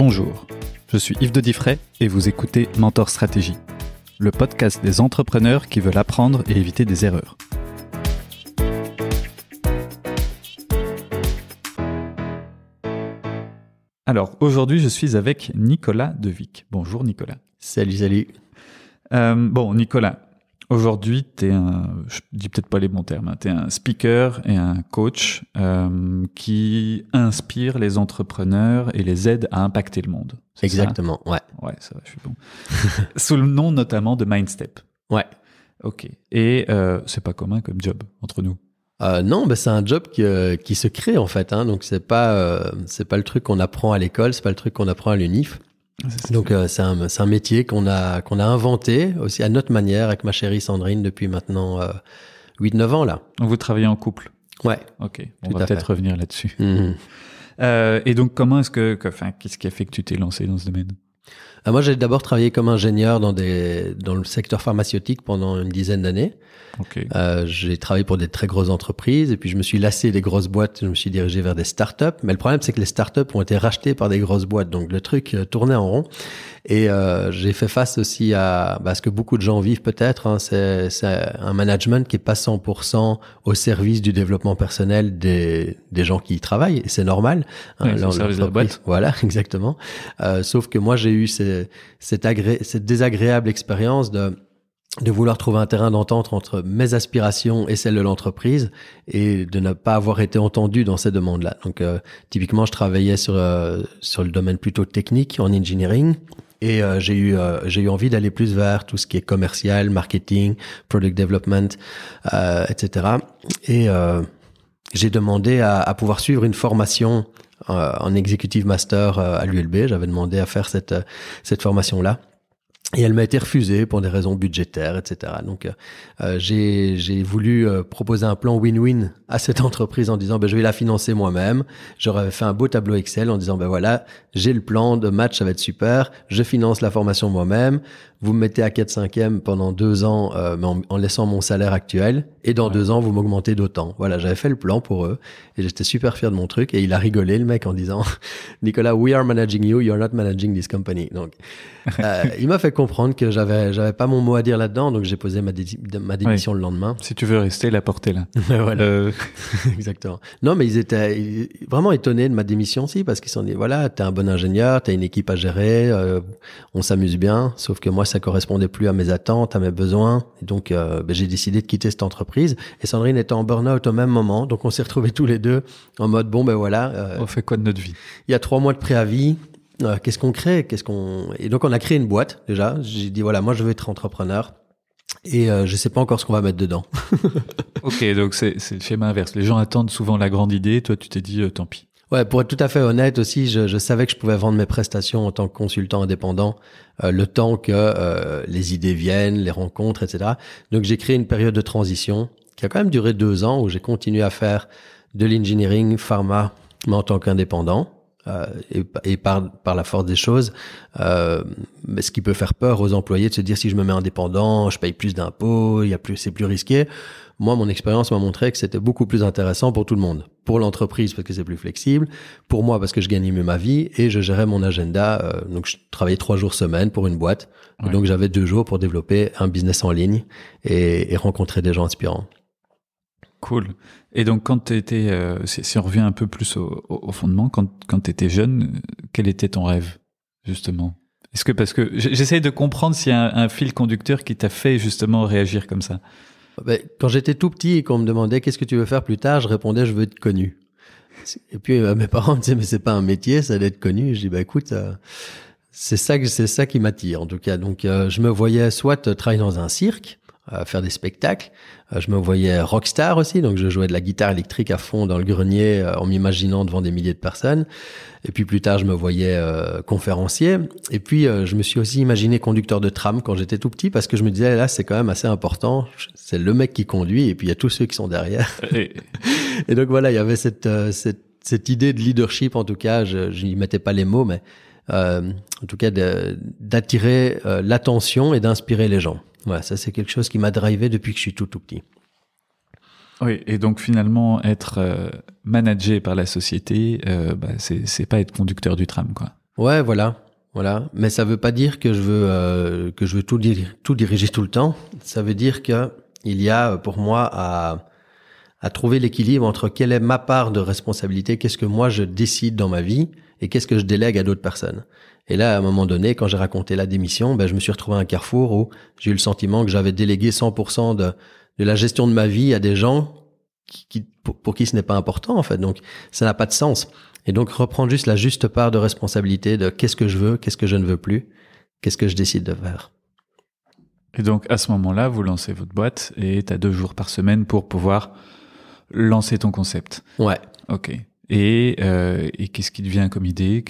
Bonjour, je suis Yves de Diffray et vous écoutez Mentor Stratégie, le podcast des entrepreneurs qui veulent apprendre et éviter des erreurs. Alors, aujourd'hui, je suis avec Nicolas Devic. Bonjour Nicolas. Salut. Bon, Nicolas, aujourd'hui, je dis peut-être pas les bons termes, tu es un speaker et un coach qui inspire les entrepreneurs et les aide à impacter le monde. C'est exactement, ça? Ouais, ça va, je suis bon. Sous le nom notamment de Mindstep. Ouais. Ok. Et c'est pas commun comme job entre nous. Non, c'est un job qui se crée en fait. Donc c'est pas le truc qu'on apprend à l'école, c'est pas le truc qu'on apprend à l'UNIF. Donc c'est un métier qu'on a inventé aussi à notre manière avec ma chérie Sandrine depuis maintenant 8-9 ans là. Donc vous travaillez en couple. Ouais. Ok. On va peut-être revenir là-dessus. Mm-hmm. Et donc comment qu'est-ce qui a fait que tu t'es lancé dans ce domaine? Moi, j'ai d'abord travaillé comme ingénieur dans le secteur pharmaceutique pendant une dizaine d'années. Okay. J'ai travaillé pour des très grosses entreprises et puis je me suis lassé des grosces boîtes, je me suis dirigé vers des startups. Mais le problème, c'est que les startups ont été rachetées par des grosses boîtes, donc le truc tournait en rond. Et j'ai fait face aussi à ce que beaucoup de gens vivent peut-être. C'est un management qui est pas 100% au service du développement personnel des gens qui y travaillent. Et c'est normal. Ouais, au service de la boîte. Voilà, exactement. Sauf que moi, j'ai eu cette désagréable expérience de vouloir trouver un terrain d'entente entre mes aspirations et celles de l'entreprise et de ne pas avoir été entendu dans ces demandes-là. Donc, typiquement, je travaillais sur le domaine plutôt technique en engineering et j'ai eu envie d'aller plus vers tout ce qui est commercial, marketing, product development, etc. Et j'ai demandé à pouvoir suivre une formation en executive master à l'ULB. J'avais demandé à faire cette formation-là. Et elle m'a été refusée pour des raisons budgétaires, etc. Donc, j'ai voulu proposer un plan win-win à cette entreprise en disant, je vais la financer moi-même. J'aurais fait un beau tableau Excel en disant, voilà, j'ai le plan de match, ça va être super. Je finance la formation moi-même. Vous me mettez à 4/5e pendant 2 ans, mais en laissant mon salaire actuel. Et dans 2 ans, vous m'augmentez d'autant. Voilà, j'avais fait le plan pour eux. Et j'étais super fier de mon truc. Et il a rigolé, le mec, en disant, Nicolas, we are managing you, you're not managing this company. Donc, il m'a fait comprendre que j'avais pas mon mot à dire là-dedans. Donc, j'ai posé ma démission le lendemain. Si tu veux rester, la porte est là. Voilà. Exactement. Non, mais ils étaient vraiment étonnés de ma démission aussi, parce qu'ils se sont dit, voilà, t'es un bon ingénieur, t'as une équipe à gérer, on s'amuse bien. Sauf que moi, ça correspondait plus à mes attentes, à mes besoins. Et donc, j'ai décidé de quitter cette entreprise. Et Sandrine était en burn-out au même moment. Donc, on s'est retrouvés tous les deux en mode, voilà. On fait quoi de notre vie? Il y a 3 mois de préavis. Qu'est-ce qu'on crée? Et donc, on a créé une boîte, déjà. J'ai dit, voilà, moi, je veux être entrepreneur. Et je sais pas encore ce qu'on va mettre dedans. Ok, donc c'est le schéma inverse. Les gens attendent souvent la grande idée. Toi, tu t'es dit, tant pis. Ouais, pour être tout à fait honnête aussi, je savais que je pouvais vendre mes prestations en tant que consultant indépendant le temps que les idées viennent, les rencontres, etc. Donc, j'ai créé une période de transition qui a quand même duré 2 ans où j'ai continué à faire de l'engineering, pharma, mais en tant qu'indépendant. Et par la force des choses, ce qui peut faire peur aux employés de se dire si je me mets indépendant, je paye plus d'impôts, c'est plus risqué. Moi, mon expérience m'a montré que c'était beaucoup plus intéressant pour tout le monde. Pour l'entreprise, parce que c'est plus flexible. Pour moi, parce que je gagnais mieux ma vie et je gérais mon agenda. Donc, je travaillais 3 jours semaine pour une boîte. Ouais. Donc, j'avais 2 jours pour développer un business en ligne et rencontrer des gens inspirants. Cool. Et donc, quand tu étais, si on revient un peu plus au fondement, quand tu étais jeune, quel était ton rêve, justement? Parce que j'essaye de comprendre s'il y a un fil conducteur qui t'a fait justement réagir comme ça. Quand j'étais tout petit et qu'on me demandait qu'est-ce que tu veux faire plus tard, je répondais je veux être connu. Et puis mes parents me disaient mais c'est pas un métier, ça d'être connu. Je dis écoute, c'est ça qui m'attire en tout cas. Donc je me voyais soit travailler dans un cirque, faire des spectacles. Je me voyais rockstar aussi, donc je jouais de la guitare électrique à fond dans le grenier en m'imaginant devant des milliers de personnes. Et puis plus tard, je me voyais conférencier. Et puis je me suis aussi imaginé conducteur de tram quand j'étais tout petit parce que je me disais là, c'est quand même assez important. C'est le mec qui conduit et puis il y a tous ceux qui sont derrière. Et donc voilà, il y avait cette idée de leadership en tout cas. Je n'y mettais pas les mots, mais en tout cas d'attirer l'attention et d'inspirer les gens. Voilà, ça c'est quelque chose qui m'a drivé depuis que je suis tout petit. Oui, et donc finalement être managé par la société, c'est pas être conducteur du tram, quoi. Ouais, voilà. Mais ça veut pas dire que je veux tout diriger tout le temps. Ça veut dire que il y a pour moi à trouver l'équilibre entre quelle est ma part de responsabilité, qu'est-ce que moi je décide dans ma vie et qu'est-ce que je délègue à d'autres personnes. Et là, à un moment donné, quand j'ai raconté la démission, je me suis retrouvé à un carrefour où j'ai eu le sentiment que j'avais délégué 100% de la gestion de ma vie à des gens pour qui ce n'est pas important, en fait. Donc, ça n'a pas de sens. Et donc, reprendre juste la juste part de responsabilité de qu'est-ce que je veux, qu'est-ce que je ne veux plus, qu'est-ce que je décide de faire. Et donc, à ce moment-là, vous lancez votre boîte et tu as 2 jours par semaine pour pouvoir lancer ton concept. Ouais. Ok. Et qu'est-ce qui devient comme idée?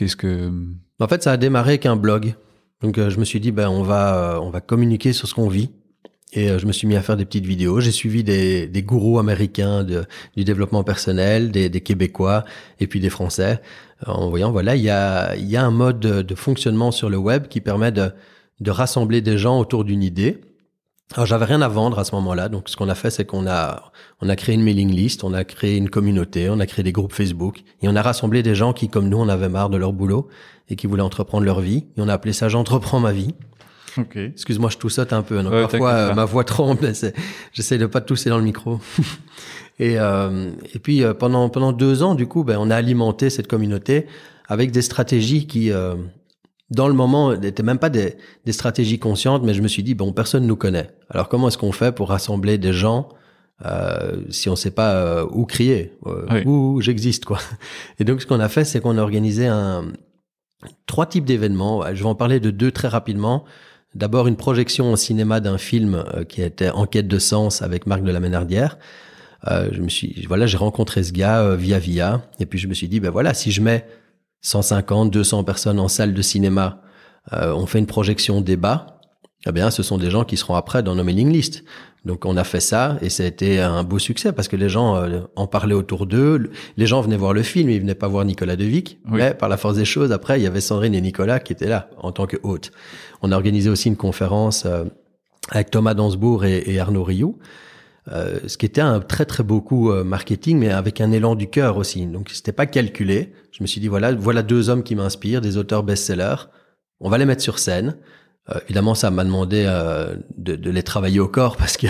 En fait, ça a démarré avec un blog. Donc, je me suis dit, on va communiquer sur ce qu'on vit. Et je me suis mis à faire des petites vidéos. J'ai suivi des gourous américains du développement personnel, des Québécois et puis des Français. En voyant, voilà, il y a un mode de fonctionnement sur le web qui permet de rassembler des gens autour d'une idée. Alors, j'avais rien à vendre à ce moment-là. Donc, ce qu'on a fait, c'est qu'on a créé une mailing list, on a créé une communauté, on a créé des groupes Facebook et on a rassemblé des gens qui, comme nous, en avaient marre de leur boulot et qui voulaient entreprendre leur vie. Et on a appelé ça « J'entreprends ma vie ». Okay. Excuse-moi, je toussote un peu. Donc parfois, ma voix tremble. J'essaie de pas tousser dans le micro. Et puis, pendant 2 ans, du coup, on a alimenté cette communauté avec des stratégies qui, dans le moment, n'étaient même pas des stratégies conscientes, mais je me suis dit, personne nous connaît. Alors, comment est-ce qu'on fait pour rassembler des gens si on sait pas où crier, où j'existe, quoi. Et donc, ce qu'on a fait, c'est qu'on a organisé 3 types d'événements. Je vais en parler de 2 très rapidement. D'abord, une projection au cinéma d'un film qui était Enquête de sens avec Marc de la Ménardière. J'ai rencontré ce gars via, et puis je me suis dit, si je mets 150, 200 personnes en salle de cinéma, on fait une projection débat, ce sont des gens qui seront après dans nos mailing lists. Donc on a fait ça et ça a été un beau succès parce que les gens en parlaient autour d'eux. Les gens venaient voir le film, ils venaient pas voir Nicolas Devic. Oui. Mais par la force des choses, après, il y avait Sandrine et Nicolas qui étaient là en tant que hôtes. On a organisé aussi une conférence avec Thomas Dansbourg et Arnaud Rioux, ce qui était un très très beau coup marketing, mais avec un élan du cœur aussi. Donc c'était pas calculé. Je me suis dit voilà 2 hommes qui m'inspirent, des auteurs best-sellers. On va les mettre sur scène. Évidemment, ça m'a demandé de les travailler au corps parce que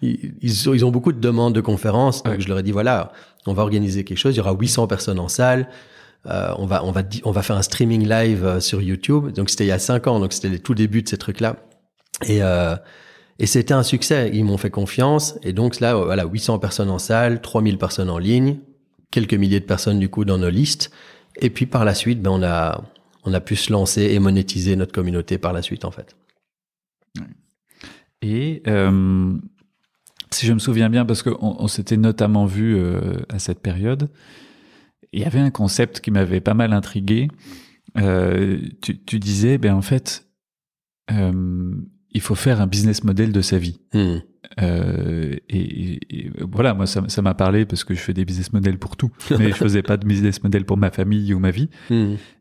ils ont beaucoup de demandes de conférences. Donc je leur ai dit voilà, on va organiser quelque chose. Il y aura 800 personnes en salle. On va faire un streaming live sur YouTube. Donc c'était il y a 5 ans. Donc c'était les tout débuts de ces trucs-là. Et c'était un succès. Ils m'ont fait confiance. Et donc là, 800 personnes en salle, 3000 personnes en ligne, quelques milliers de personnes du coup dans nos listes. Et puis par la suite, on a pu se lancer et monétiser notre communauté par la suite, en fait. Et si je me souviens bien, parce qu'on s'était notamment vu à cette période, il y avait un concept qui m'avait pas mal intrigué. Tu disais, en fait, il faut faire un business model de sa vie. Et voilà, moi ça m'a parlé parce que je fais des business models pour tout, mais je faisais pas de business model pour ma famille ou ma vie.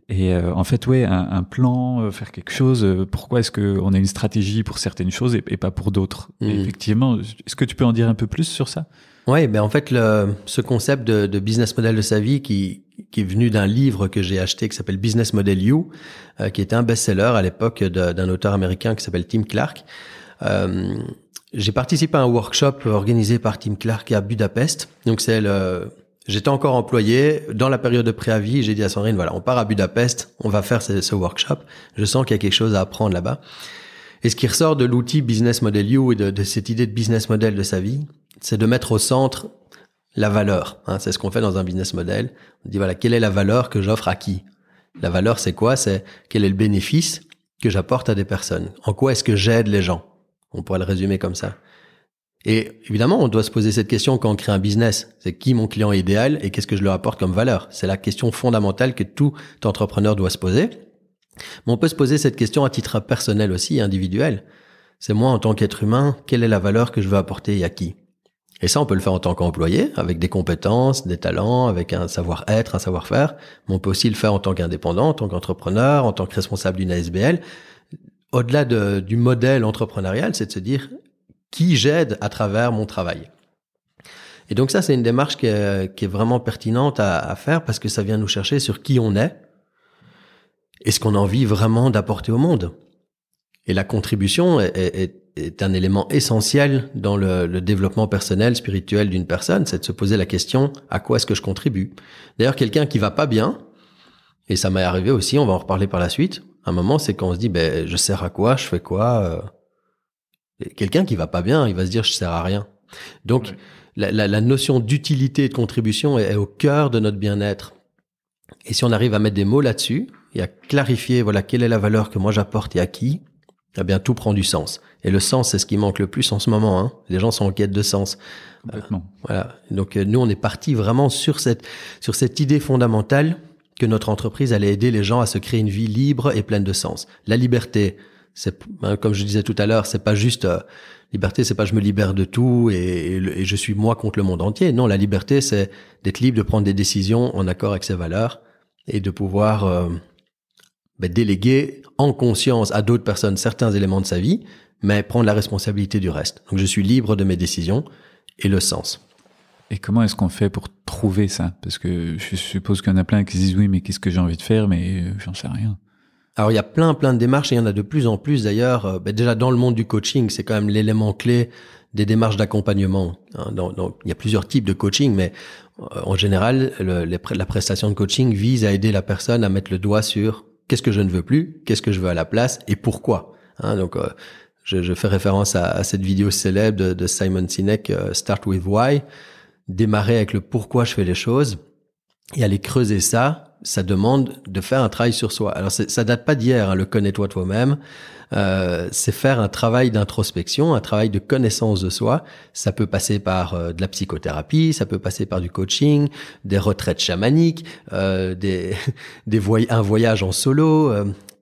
Et en fait, un plan, faire quelque chose. Pourquoi est-ce que on a une stratégie pour certaines choses et pas pour d'autres? Et effectivement, est-ce que tu peux en dire un peu plus sur ça? Oui, en fait, ce concept de business model de sa vie qui est venu d'un livre que j'ai acheté qui s'appelle Business Model You, qui était un best-seller à l'époque d'un auteur américain qui s'appelle Tim Clark. J'ai participé à un workshop organisé par Tim Clark à Budapest. Donc j'étais encore employé. Dans la période de préavis, j'ai dit à Sandrine, voilà, on part à Budapest, on va faire ce workshop. Je sens qu'il y a quelque chose à apprendre là-bas. Et ce qui ressort de l'outil Business Model You et de cette idée de business model de sa vie, c'est de mettre au centre la valeur. C'est ce qu'on fait dans un business model. On dit, voilà, quelle est la valeur que j'offre à qui? La valeur, c'est quoi? C'est quel est le bénéfice que j'apporte à des personnes? En quoi est-ce que j'aide les gens? On pourrait le résumer comme ça. Et évidemment, on doit se poser cette question quand on crée un business. C'est qui mon client idéal et qu'est-ce que je leur apporte comme valeur? C'est la question fondamentale que tout entrepreneur doit se poser. Mais on peut se poser cette question à titre personnel aussi, individuel. C'est moi, en tant qu'être humain, quelle est la valeur que je veux apporter et à qui? Et ça, on peut le faire en tant qu'employé, avec des compétences, des talents, avec un savoir-être, un savoir-faire. Mais on peut aussi le faire en tant qu'indépendant, en tant qu'entrepreneur, en tant que responsable d'une ASBL. Au-delà du modèle entrepreneurial, c'est de se dire qui j'aide à travers mon travail. Et donc ça, c'est une démarche qui est vraiment pertinente à faire parce que ça vient nous chercher sur qui on est et ce qu'on a envie vraiment d'apporter au monde. Et la contribution est un élément essentiel dans le développement personnel, spirituel d'une personne, c'est de se poser la question, à quoi est-ce que je contribue? D'ailleurs, quelqu'un qui va pas bien, et ça m'est arrivé aussi, on va en reparler par la suite, un moment, c'est quand on se dit, je sers à quoi, je fais quoi? Quelqu'un qui va pas bien, il va se dire, je sers à rien. Donc, la notion d'utilité et de contribution est au cœur de notre bien-être. Et si on arrive à mettre des mots là-dessus, et à clarifier, voilà, quelle est la valeur que moi j'apporte et à qui, eh bien, tout prend du sens. Et le sens, c'est ce qui manque le plus en ce moment, hein. Les gens sont en quête de sens. Complètement. Voilà. Donc, nous, on est parti vraiment sur cette idée fondamentale que notre entreprise allait aider les gens à se créer une vie libre et pleine de sens. La liberté, c'est, comme je disais tout à l'heure, c'est pas juste, liberté, c'est pas je me libère de tout et je suis moi contre le monde entier. Non, la liberté, c'est d'être libre de prendre des décisions en accord avec ses valeurs et de pouvoir, déléguer en conscience à d'autres personnes certains éléments de sa vie, mais prendre la responsabilité du reste. Donc, je suis libre de mes décisions et le sens. Et comment est-ce qu'on fait pour trouver ça? Parce que je suppose qu'il y en a plein qui se disent oui, mais qu'est-ce que j'ai envie de faire? Mais j'en sais rien. Alors, il y a plein de démarches et il y en a de plus en plus d'ailleurs. Déjà, dans le monde du coaching, c'est quand même l'élément clé des démarches d'accompagnement. Donc, il y a plusieurs types de coaching, mais en général, la prestation de coaching vise à aider la personne à mettre le doigt sur qu'est-ce que je ne veux plus, qu'est-ce que je veux à la place et pourquoi. Donc, je fais référence à cette vidéo célèbre de Simon Sinek, Start with Why. Démarrer avec le pourquoi je fais les choses et aller creuser ça demande de faire un travail sur soi. Alors, ça date pas d'hier, le connais-toi toi-même. C'est faire un travail d'introspection, un travail de connaissance de soi. Ça peut passer par de la psychothérapie, ça peut passer par du coaching, des retraites chamaniques, un voyage en solo.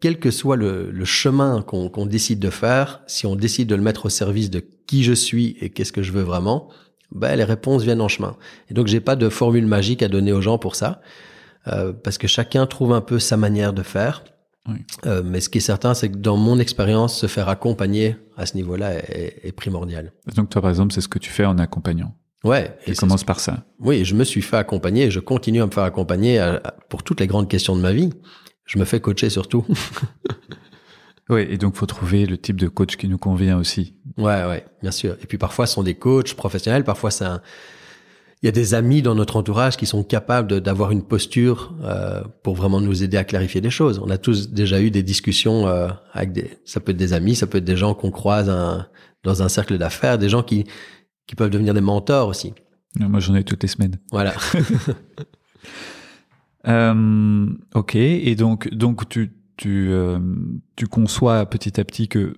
Quel que soit le chemin qu'on décide de faire, si on décide de le mettre au service de qui je suis et qu'est-ce que je veux vraiment, les réponses viennent en chemin. Et donc, j'ai pas de formule magique à donner aux gens pour ça, parce que chacun trouve un peu sa manière de faire. Oui. Mais ce qui est certain, c'est que dans mon expérience, se faire accompagner à ce niveau-là est primordial. Donc, toi, par exemple, c'est ce que tu fais en accompagnant. Ouais. Tu commences par ça. Oui, je me suis fait accompagner et je continue à me faire accompagner pour toutes les grandes questions de ma vie. Je me fais coacher surtout. Oui, et donc faut trouver le type de coach qui nous convient aussi. Ouais, bien sûr. Et puis parfois, ce sont des coachs professionnels. Parfois, il y a des amis dans notre entourage qui sont capables d'avoir une posture pour vraiment nous aider à clarifier des choses. On a tous déjà eu des discussions avec ça peut être des amis, ça peut être des gens qu'on croise dans un cercle d'affaires, des gens qui peuvent devenir des mentors aussi. Moi, j'en ai toutes les semaines. Voilà. Ok, et donc tu conçois petit à petit que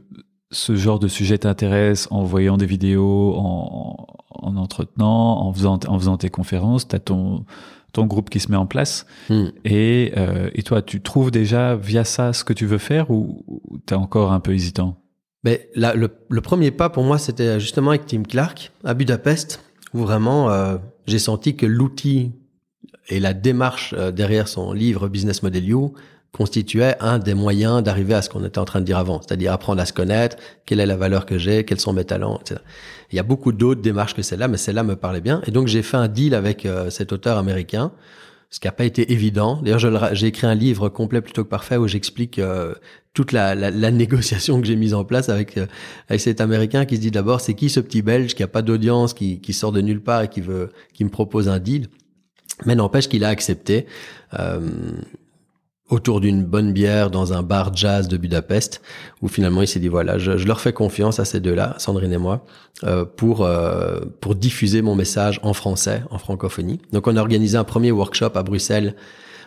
ce genre de sujet t'intéresse en voyant des vidéos, en entretenant, en faisant tes conférences, t'as ton groupe qui se met en place. Et toi, tu trouves déjà via ça ce que tu veux faire ou t'es encore un peu hésitant? Mais là, le premier pas pour moi, c'était justement avec Tim Clark à Budapest, où vraiment j'ai senti que l'outil et la démarche derrière son livre Business Model You constituait un des moyens d'arriver à ce qu'on était en train de dire avant, c'est-à-dire apprendre à se connaître, quelle est la valeur que j'ai, quels sont mes talents, etc. Il y a beaucoup d'autres démarches que celle-là, mais celle-là me parlait bien. Et donc, j'ai fait un deal avec cet auteur américain, ce qui n'a pas été évident. D'ailleurs, j'ai écrit un livre complet plutôt que parfait où j'explique toute la négociation que j'ai mise en place avec cet Américain qui se dit d'abord, c'est qui ce petit Belge qui a pas d'audience, qui sort de nulle part et qui me propose un deal. Mais n'empêche qu'il a accepté autour d'une bonne bière dans un bar jazz de Budapest, où finalement il s'est dit voilà, je leur fais confiance à ces deux-là, Sandrine et moi, pour diffuser mon message en français, en francophonie. Donc on a organisé un premier workshop à Bruxelles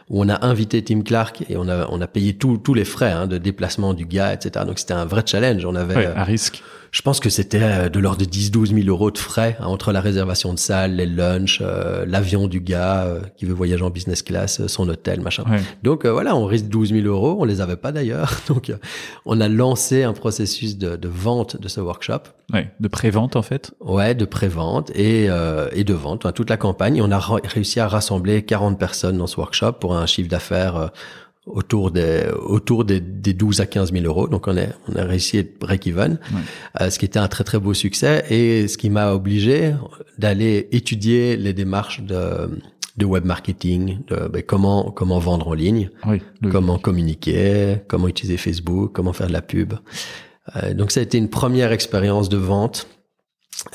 où on a invité Tim Clark et on a payé tous les frais de déplacement du gars, etc. Donc c'était un vrai challenge. On avait à risque. Je pense que c'était de l'ordre de 10-12 000 euros de frais entre la réservation de salle, les lunchs, l'avion du gars qui veut voyager en business class, son hôtel, machin. Ouais. Donc voilà, on risque 12 000 euros. On les avait pas d'ailleurs. Donc on a lancé un processus de vente de ce workshop. Ouais, de pré-vente en fait. Ouais, de pré-vente et de vente. Toute la campagne. On a réussi à rassembler 40 personnes dans ce workshop pour un chiffre d'affaires autour des 12 à 15 000 euros. Donc, on a réussi à être break-even, ce qui était un très, très beau succès et ce qui m'a obligé d'aller étudier les démarches de web marketing, de comment vendre en ligne, Oui, comment communiquer, comment utiliser Facebook, comment faire de la pub. Donc ça a été une première expérience de vente.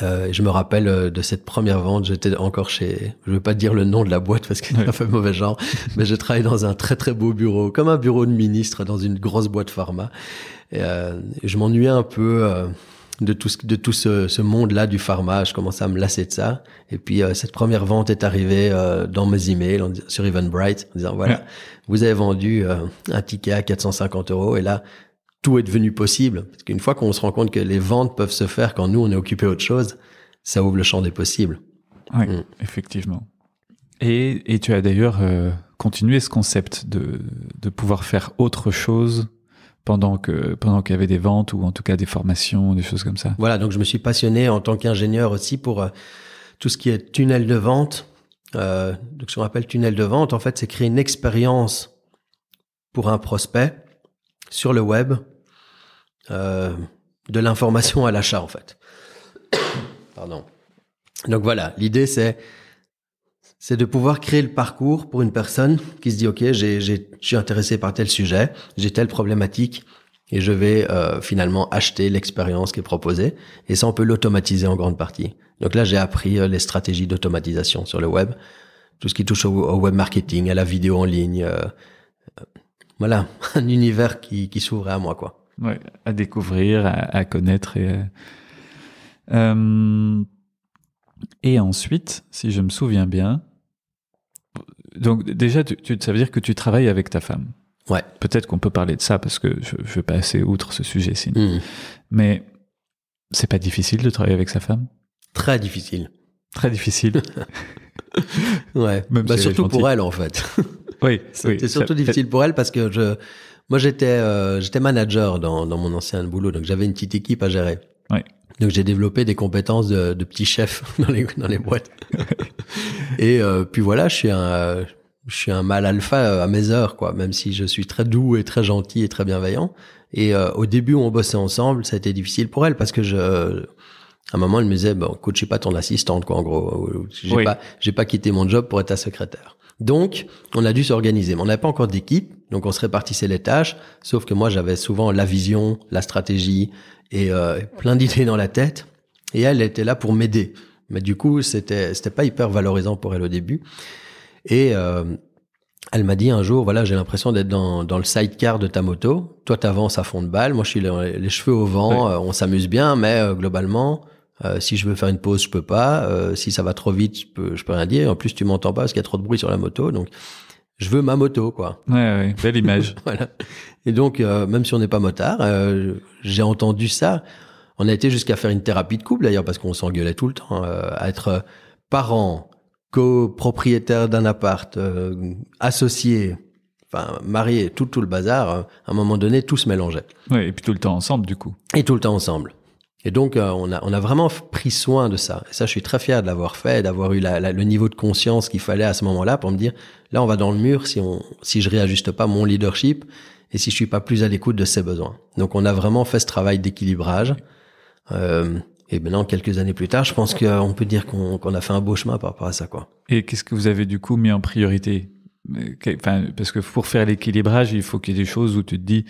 Je me rappelle de cette première vente, j'étais encore je ne vais pas dire le nom de la boîte parce que ça fait mauvais genre, mais je travaillais dans un très très beau bureau, comme un bureau de ministre dans une grosse boîte pharma. Et je m'ennuyais un peu de tout ce monde-là du pharma. Je commençais à me lasser de ça. Et puis cette première vente est arrivée dans mes emails sur Eventbrite en disant voilà, vous avez vendu un ticket à 450 € et là tout est devenu possible. Parce qu'une fois qu'on se rend compte que les ventes peuvent se faire quand nous on est occupé à autre chose, ça ouvre le champ des possibles. Oui, effectivement. Et tu as d'ailleurs continué ce concept de pouvoir faire autre chose pendant qu'il y avait des ventes ou en tout cas des formations, des choses comme ça. Voilà, donc je me suis passionné en tant qu'ingénieur aussi pour tout ce qui est tunnel de vente. Donc ce qu'on appelle tunnel de vente, en fait, c'est créer une expérience pour un prospect sur le web, de l'information à l'achat en fait. Pardon. Donc voilà, l'idée c'est de pouvoir créer le parcours pour une personne qui se dit ok, je suis intéressé par tel sujet, j'ai telle problématique et je vais finalement acheter l'expérience qui est proposée. Et ça, on peut l'automatiser en grande partie. Donc là, j'ai appris les stratégies d'automatisation sur le web, tout ce qui touche au web marketing, à la vidéo en ligne. Voilà, un univers qui s'ouvrait à moi, quoi. Ouais, à découvrir, à connaître et ensuite, si je me souviens bien, donc déjà, ça veut dire que tu travailles avec ta femme. Ouais. Peut-être qu'on peut parler de ça parce que je vais passer outre ce sujet sinon. Mais c'est pas difficile de travailler avec sa femme? Très difficile. Très difficile. Ouais. Bah, si surtout pour elle en fait. Oui. C'était surtout difficile pour elle parce que moi j'étais manager dans mon ancien boulot, donc j'avais une petite équipe à gérer. Ouais. Donc j'ai développé des compétences de petit chef dans les boîtes. Et puis voilà, je suis un mâle alpha à mes heures, quoi, même si je suis très doux et très gentil et très bienveillant. Et au début où on bossait ensemble, ça a été difficile pour elle parce que à un moment elle me disait bon, écoute, je suis pas ton assistante, quoi, en gros. J'ai pas quitté mon job pour être ta secrétaire. Donc, on a dû s'organiser. Mais on n'avait pas encore d'équipe, donc on se répartissait les tâches. Sauf que moi, j'avais souvent la vision, la stratégie et plein d'idées dans la tête. Et elle était là pour m'aider. Mais du coup, c'était pas hyper valorisant pour elle au début. Et elle m'a dit un jour, voilà, j'ai l'impression d'être dans le sidecar de ta moto. Toi, t'avances à fond de balle. Moi, je suis les cheveux au vent. Oui. On s'amuse bien, mais globalement, si je veux faire une pause, je peux pas. Si ça va trop vite, je peux rien dire. En plus, tu m'entends pas parce qu'il y a trop de bruit sur la moto. Donc, je veux ma moto, quoi. Ouais, belle image. Voilà. Et donc, même si on n'est pas motard, j'ai entendu ça. On a été jusqu'à faire une thérapie de couple, d'ailleurs, parce qu'on s'engueulait tout le temps. À être parents, copropriétaire d'un appart, associé, enfin marié, tout le bazar. À un moment donné, tout se mélangeait. Ouais, et puis tout le temps ensemble, du coup. Et tout le temps ensemble. Et donc, on a vraiment pris soin de ça. Et ça, je suis très fier de l'avoir fait, d'avoir eu le niveau de conscience qu'il fallait à ce moment-là pour me dire, là, on va dans le mur si je réajuste pas mon leadership et si je suis pas plus à l'écoute de ses besoins. Donc, on a vraiment fait ce travail d'équilibrage. Et maintenant, quelques années plus tard, je pense qu'on peut dire qu'on a fait un beau chemin par rapport à ça, quoi. Et qu'est-ce que vous avez du coup mis en priorité? Enfin, parce que pour faire l'équilibrage, il faut qu'il y ait des choses où tu te dis,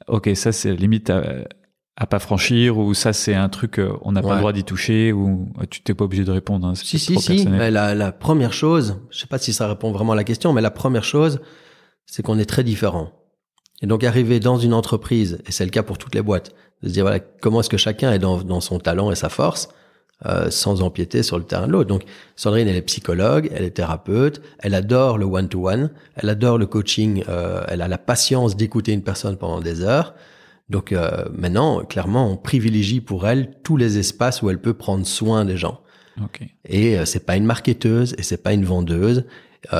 ok, ça c'est limite à pas franchir, ou ça c'est un truc on n'a pas le droit d'y toucher, ou tu t'es pas obligé de répondre. Hein, si. Mais la première chose, je sais pas si ça répond vraiment à la question, mais la première chose, c'est qu'on est très différents. Et donc arriver dans une entreprise, et c'est le cas pour toutes les boîtes, de se dire voilà comment est-ce que chacun est dans son talent et sa force, sans empiéter sur le terrain de l'autre. Donc Sandrine, elle est psychologue, elle est thérapeute, elle adore le one-to-one, elle adore le coaching, elle a la patience d'écouter une personne pendant des heures. Donc maintenant, clairement, on privilégie pour elle tous les espaces où elle peut prendre soin des gens. Okay. Et c'est pas une marketeuse et c'est pas une vendeuse,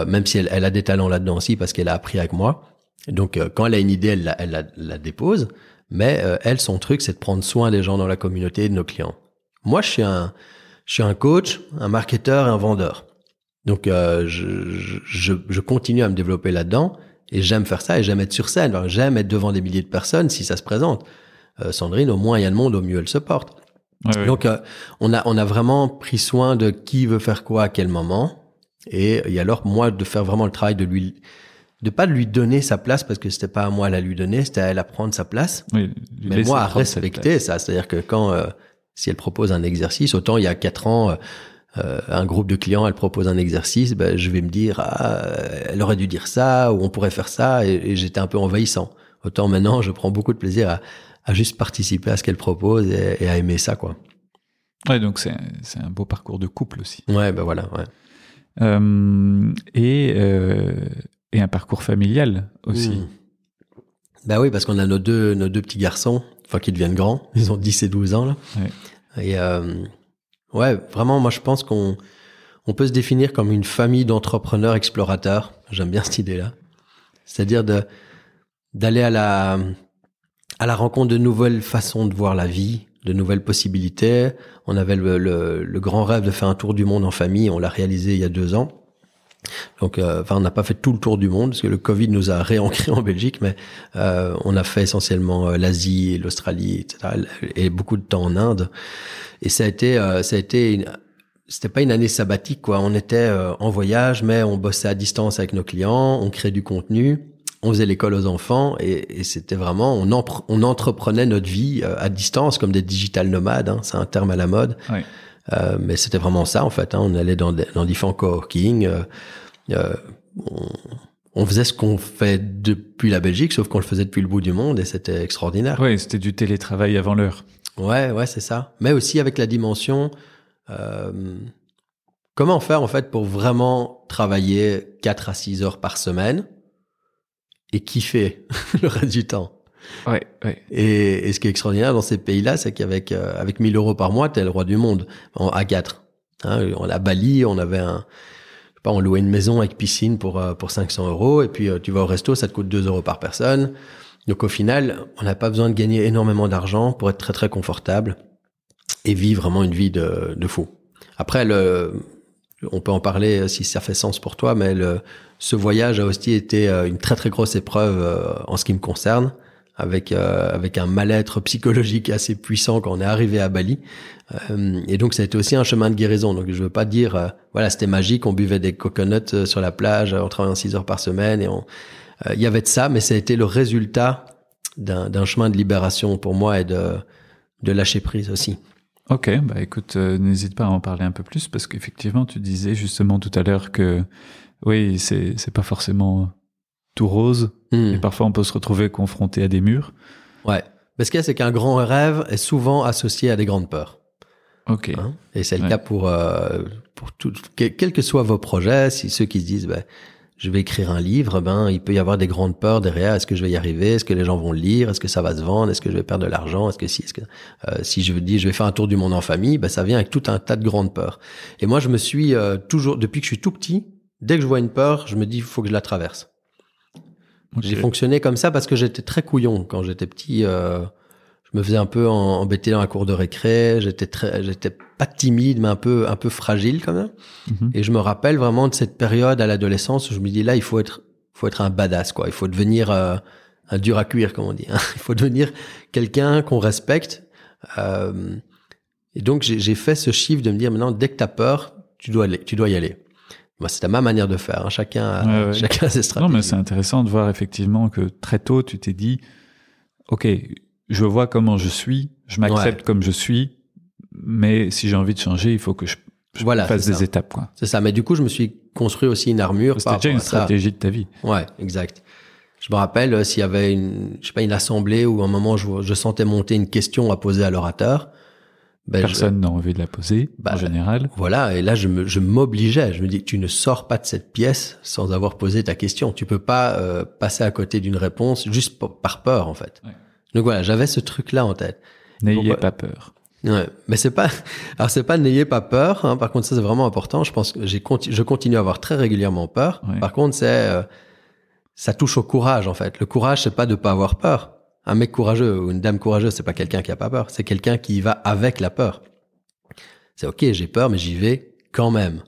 même si elle a des talents là-dedans aussi parce qu'elle a appris avec moi. Donc quand elle a une idée, elle la dépose. Mais elle, son truc, c'est de prendre soin des gens dans la communauté et de nos clients. Moi, je suis un coach, un marketeur et un vendeur. Donc je continue à me développer là-dedans. Et j'aime faire ça et j'aime être sur scène. Alors, j'aime être devant des milliers de personnes si ça se présente. Sandrine, au moins il y a le monde, au mieux elle se porte. Ouais, donc on a vraiment pris soin de qui veut faire quoi à quel moment. Et alors, moi, de faire vraiment le travail de pas lui donner sa place, parce que c'était pas à moi à la lui donner, c'était à elle à prendre sa place. Oui, mais moi, à respecter ça. C'est-à-dire que si elle propose un exercice, autant il y a 4 ans, un groupe de clients, elle propose un exercice, je vais me dire, elle aurait dû dire ça, ou on pourrait faire ça, et j'étais un peu envahissant. Autant maintenant, je prends beaucoup de plaisir à juste participer à ce qu'elle propose et à aimer ça, quoi. Ouais, donc c'est un beau parcours de couple aussi. Ouais, voilà, ouais. Et un parcours familial aussi. Oui, parce qu'on a nos deux petits garçons, qui deviennent grands. Ils ont 10 et 12 ans, là. Ouais. Et, vraiment, moi, je pense qu'on peut se définir comme une famille d'entrepreneurs explorateurs. J'aime bien cette idée-là. C'est-à-dire d'aller à la rencontre de nouvelles façons de voir la vie, de nouvelles possibilités. On avait le grand rêve de faire un tour du monde en famille. On l'a réalisé il y a 2 ans. Donc, on n'a pas fait tout le tour du monde parce que le Covid nous a réancrés en Belgique, mais on a fait essentiellement l'Asie, l'Australie, etc. Et beaucoup de temps en Inde. Et c'était pas une année sabbatique, quoi. On était en voyage, mais on bossait à distance avec nos clients, on créait du contenu, on faisait l'école aux enfants, et c'était vraiment, on entreprenait notre vie à distance comme des digital nomades, hein, c'est un terme à la mode. Oui. Mais c'était vraiment ça, en fait, hein. On allait dans différents coworking, on faisait ce qu'on fait depuis la Belgique, sauf qu'on le faisait depuis le bout du monde, et c'était extraordinaire. Oui, c'était du télétravail avant l'heure. Ouais, c'est ça. Mais aussi avec la dimension, comment faire, en fait, pour vraiment travailler 4 à 6 heures par semaine et kiffer le reste du temps. Ouais. Et ce qui est extraordinaire dans ces pays-là, c'est qu'avec 1 000 euros par mois, t'es le roi du monde à 4. Hein, à Bali, on avait on louait une maison avec piscine pour 500 euros, et puis tu vas au resto, ça te coûte 2 euros par personne. Donc au final, on n'a pas besoin de gagner énormément d'argent pour être très très confortable et vivre vraiment une vie de fou. Après, on peut en parler si ça fait sens pour toi, mais ce voyage a aussi été une très très grosse épreuve en ce qui me concerne, avec un mal-être psychologique assez puissant quand on est arrivé à Bali. Et donc ça a été aussi un chemin de guérison. Donc je veux pas dire c'était magique, on buvait des coconuts sur la plage, on travaillait 6 heures par semaine, et il y avait de ça, mais ça a été le résultat d'un chemin de libération pour moi et de lâcher prise aussi. Ok, écoute, n'hésite pas à en parler un peu plus, parce qu'effectivement tu disais justement tout à l'heure que oui, c'est pas forcément tout rose, et parfois on peut se retrouver confronté à des murs. Ouais. Mais ce qu'il y a, c'est qu'un grand rêve est souvent associé à des grandes peurs. Ok. Hein? Et c'est le cas pour tout, quels que soient vos projets. Si ceux qui se disent, je vais écrire un livre, il peut y avoir des grandes peurs derrière. Est-ce que je vais y arriver? Est-ce que les gens vont le lire? Est-ce que ça va se vendre? Est-ce que je vais perdre de l'argent? Si je dis, je vais faire un tour du monde en famille, ça vient avec tout un tas de grandes peurs. Et moi, je me suis toujours, depuis que je suis tout petit, dès que je vois une peur, je me dis, il faut que je la traverse. Okay. J'ai fonctionné comme ça parce que j'étais très couillon quand j'étais petit. Je me faisais un peu embêter dans la cour de récré. J'étais pas timide, mais un peu fragile quand même. Mm-hmm. Et je me rappelle vraiment de cette période à l'adolescence où je me dis là, il faut être un badass, quoi. Il faut devenir un dur à cuire, comme on dit. Hein. Il faut devenir quelqu'un qu'on respecte. Et donc j'ai fait ce chiffre de me dire maintenant, dès que t'as peur, tu dois y aller. Moi, c'était ma manière de faire. Hein. Chacun a ses stratégies. Non, mais c'est intéressant de voir effectivement que très tôt, tu t'es dit, ok, je vois comment je suis, je m'accepte comme je suis, mais si j'ai envie de changer, il faut que je fasse des étapes, quoi. C'est ça. Mais du coup, je me suis construit aussi une armure. C'était déjà une stratégie de ta vie. Ouais, exact. Je me rappelle s'il y avait une assemblée où à un moment je sentais monter une question à poser à l'orateur. Personne n'a envie de la poser, en général. Voilà, et là, je m'obligeais. Je me dis, tu ne sors pas de cette pièce sans avoir posé ta question. Tu peux pas passer à côté d'une réponse juste par peur, en fait. Ouais. Donc voilà, j'avais ce truc-là en tête. N'ayez pas peur. Ouais, mais c'est pas n'ayez pas peur. Hein. Par contre, ça, c'est vraiment important. Je pense que je continue à avoir très régulièrement peur. Ouais. Par contre, ça touche au courage, en fait. Le courage, c'est pas de pas avoir peur. Un mec courageux ou une dame courageuse, c'est pas quelqu'un qui a pas peur, c'est quelqu'un qui y va avec la peur. C'est ok, j'ai peur, mais j'y vais quand même.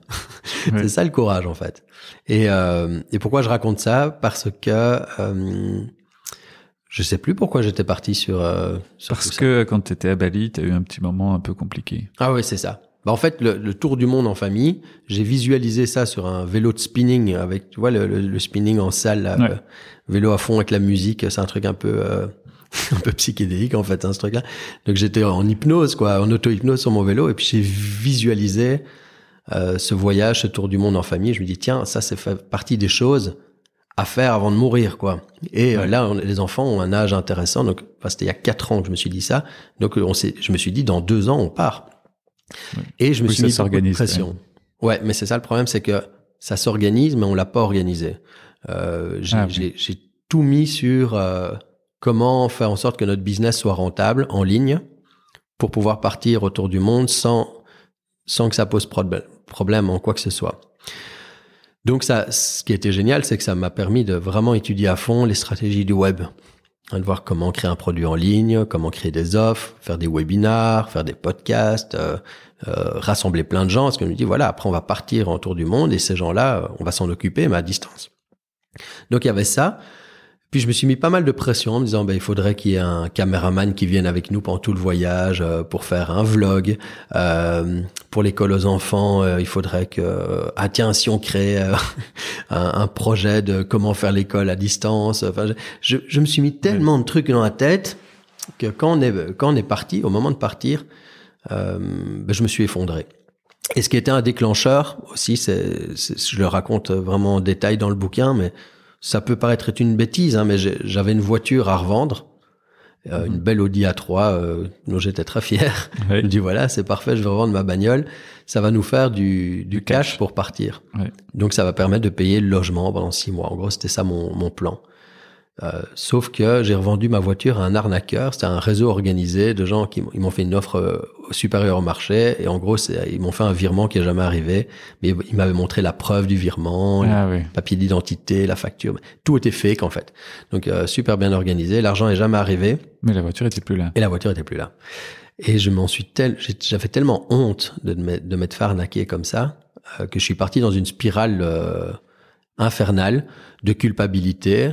Ouais. C'est ça le courage, en fait. Et pourquoi je raconte ça? Parce que je sais plus pourquoi j'étais parti sur parce que quand t'étais à Bali, t'as eu un petit moment un peu compliqué. Ah oui, c'est ça. Bah en fait, le tour du monde en famille, j'ai visualisé ça sur un vélo de spinning avec, tu vois, le spinning en salle, là, Ouais. vélo à fond avec la musique. C'est un truc un peu un peu psychédélique en fait, hein, ce truc-là. Donc j'étais en hypnose, quoi, en auto-hypnose sur mon vélo, et puis j'ai visualisé ce voyage, ce tour du monde en famille. Je me dis tiens, ça fait partie des choses à faire avant de mourir, quoi. Et là, les enfants ont un âge intéressant. Donc, c'était il y a 4 ans que je me suis dit ça. Donc, je me suis dit dans 2 ans, on part. Ouais. Et je me suis mis beaucoup de s'organise, pression. Ouais, mais c'est ça le problème, c'est que ça s'organise, mais on l'a pas organisé. J'ai tout mis sur comment faire en sorte que notre business soit rentable en ligne pour pouvoir partir autour du monde sans que ça pose problème en quoi que ce soit. Donc ça, ce qui était génial, c'est que ça m'a permis de vraiment étudier à fond les stratégies du web, de voir comment créer un produit en ligne, comment créer des offres, faire des webinars, faire des podcasts, rassembler plein de gens. Parce que je me dis, voilà, après on va partir en tour du monde et ces gens-là, on va s'en occuper, mais à distance. Donc il y avait ça. Puis je me suis mis pas mal de pression en me disant, il faudrait qu'il y ait un caméraman qui vienne avec nous pendant tout le voyage pour faire un vlog. Pour l'école aux enfants, il faudrait que, tiens, si on crée un projet de comment faire l'école à distance. Enfin, je me suis mis tellement de trucs dans la tête que quand on est parti, au moment de partir, je me suis effondré. Et ce qui était un déclencheur aussi, je le raconte vraiment en détail dans le bouquin, mais ça peut paraître être une bêtise, hein, mais j'avais une voiture à revendre, une belle Audi A3 dont j'étais très fier. Ouais. Je me dis voilà, c'est parfait, je vais revendre ma bagnole, ça va nous faire du cash pour partir. Ouais. Donc ça va permettre de payer le logement pendant 6 mois. En gros, c'était ça mon plan. Sauf que j'ai revendu ma voiture à un arnaqueur. C'était un réseau organisé de gens qui ils m'ont fait une offre supérieure au marché. Et en gros, ils m'ont fait un virement qui est jamais arrivé. Mais ils m'avaient montré la preuve du virement, le papier d'identité, la facture. Tout était fake, en fait. Donc, super bien organisé. L'argent est jamais arrivé. Mais la voiture était plus là. Et la voiture était plus là. Et j'avais tellement honte de m'être fait arnaquer comme ça, que je suis parti dans une spirale infernale de culpabilité.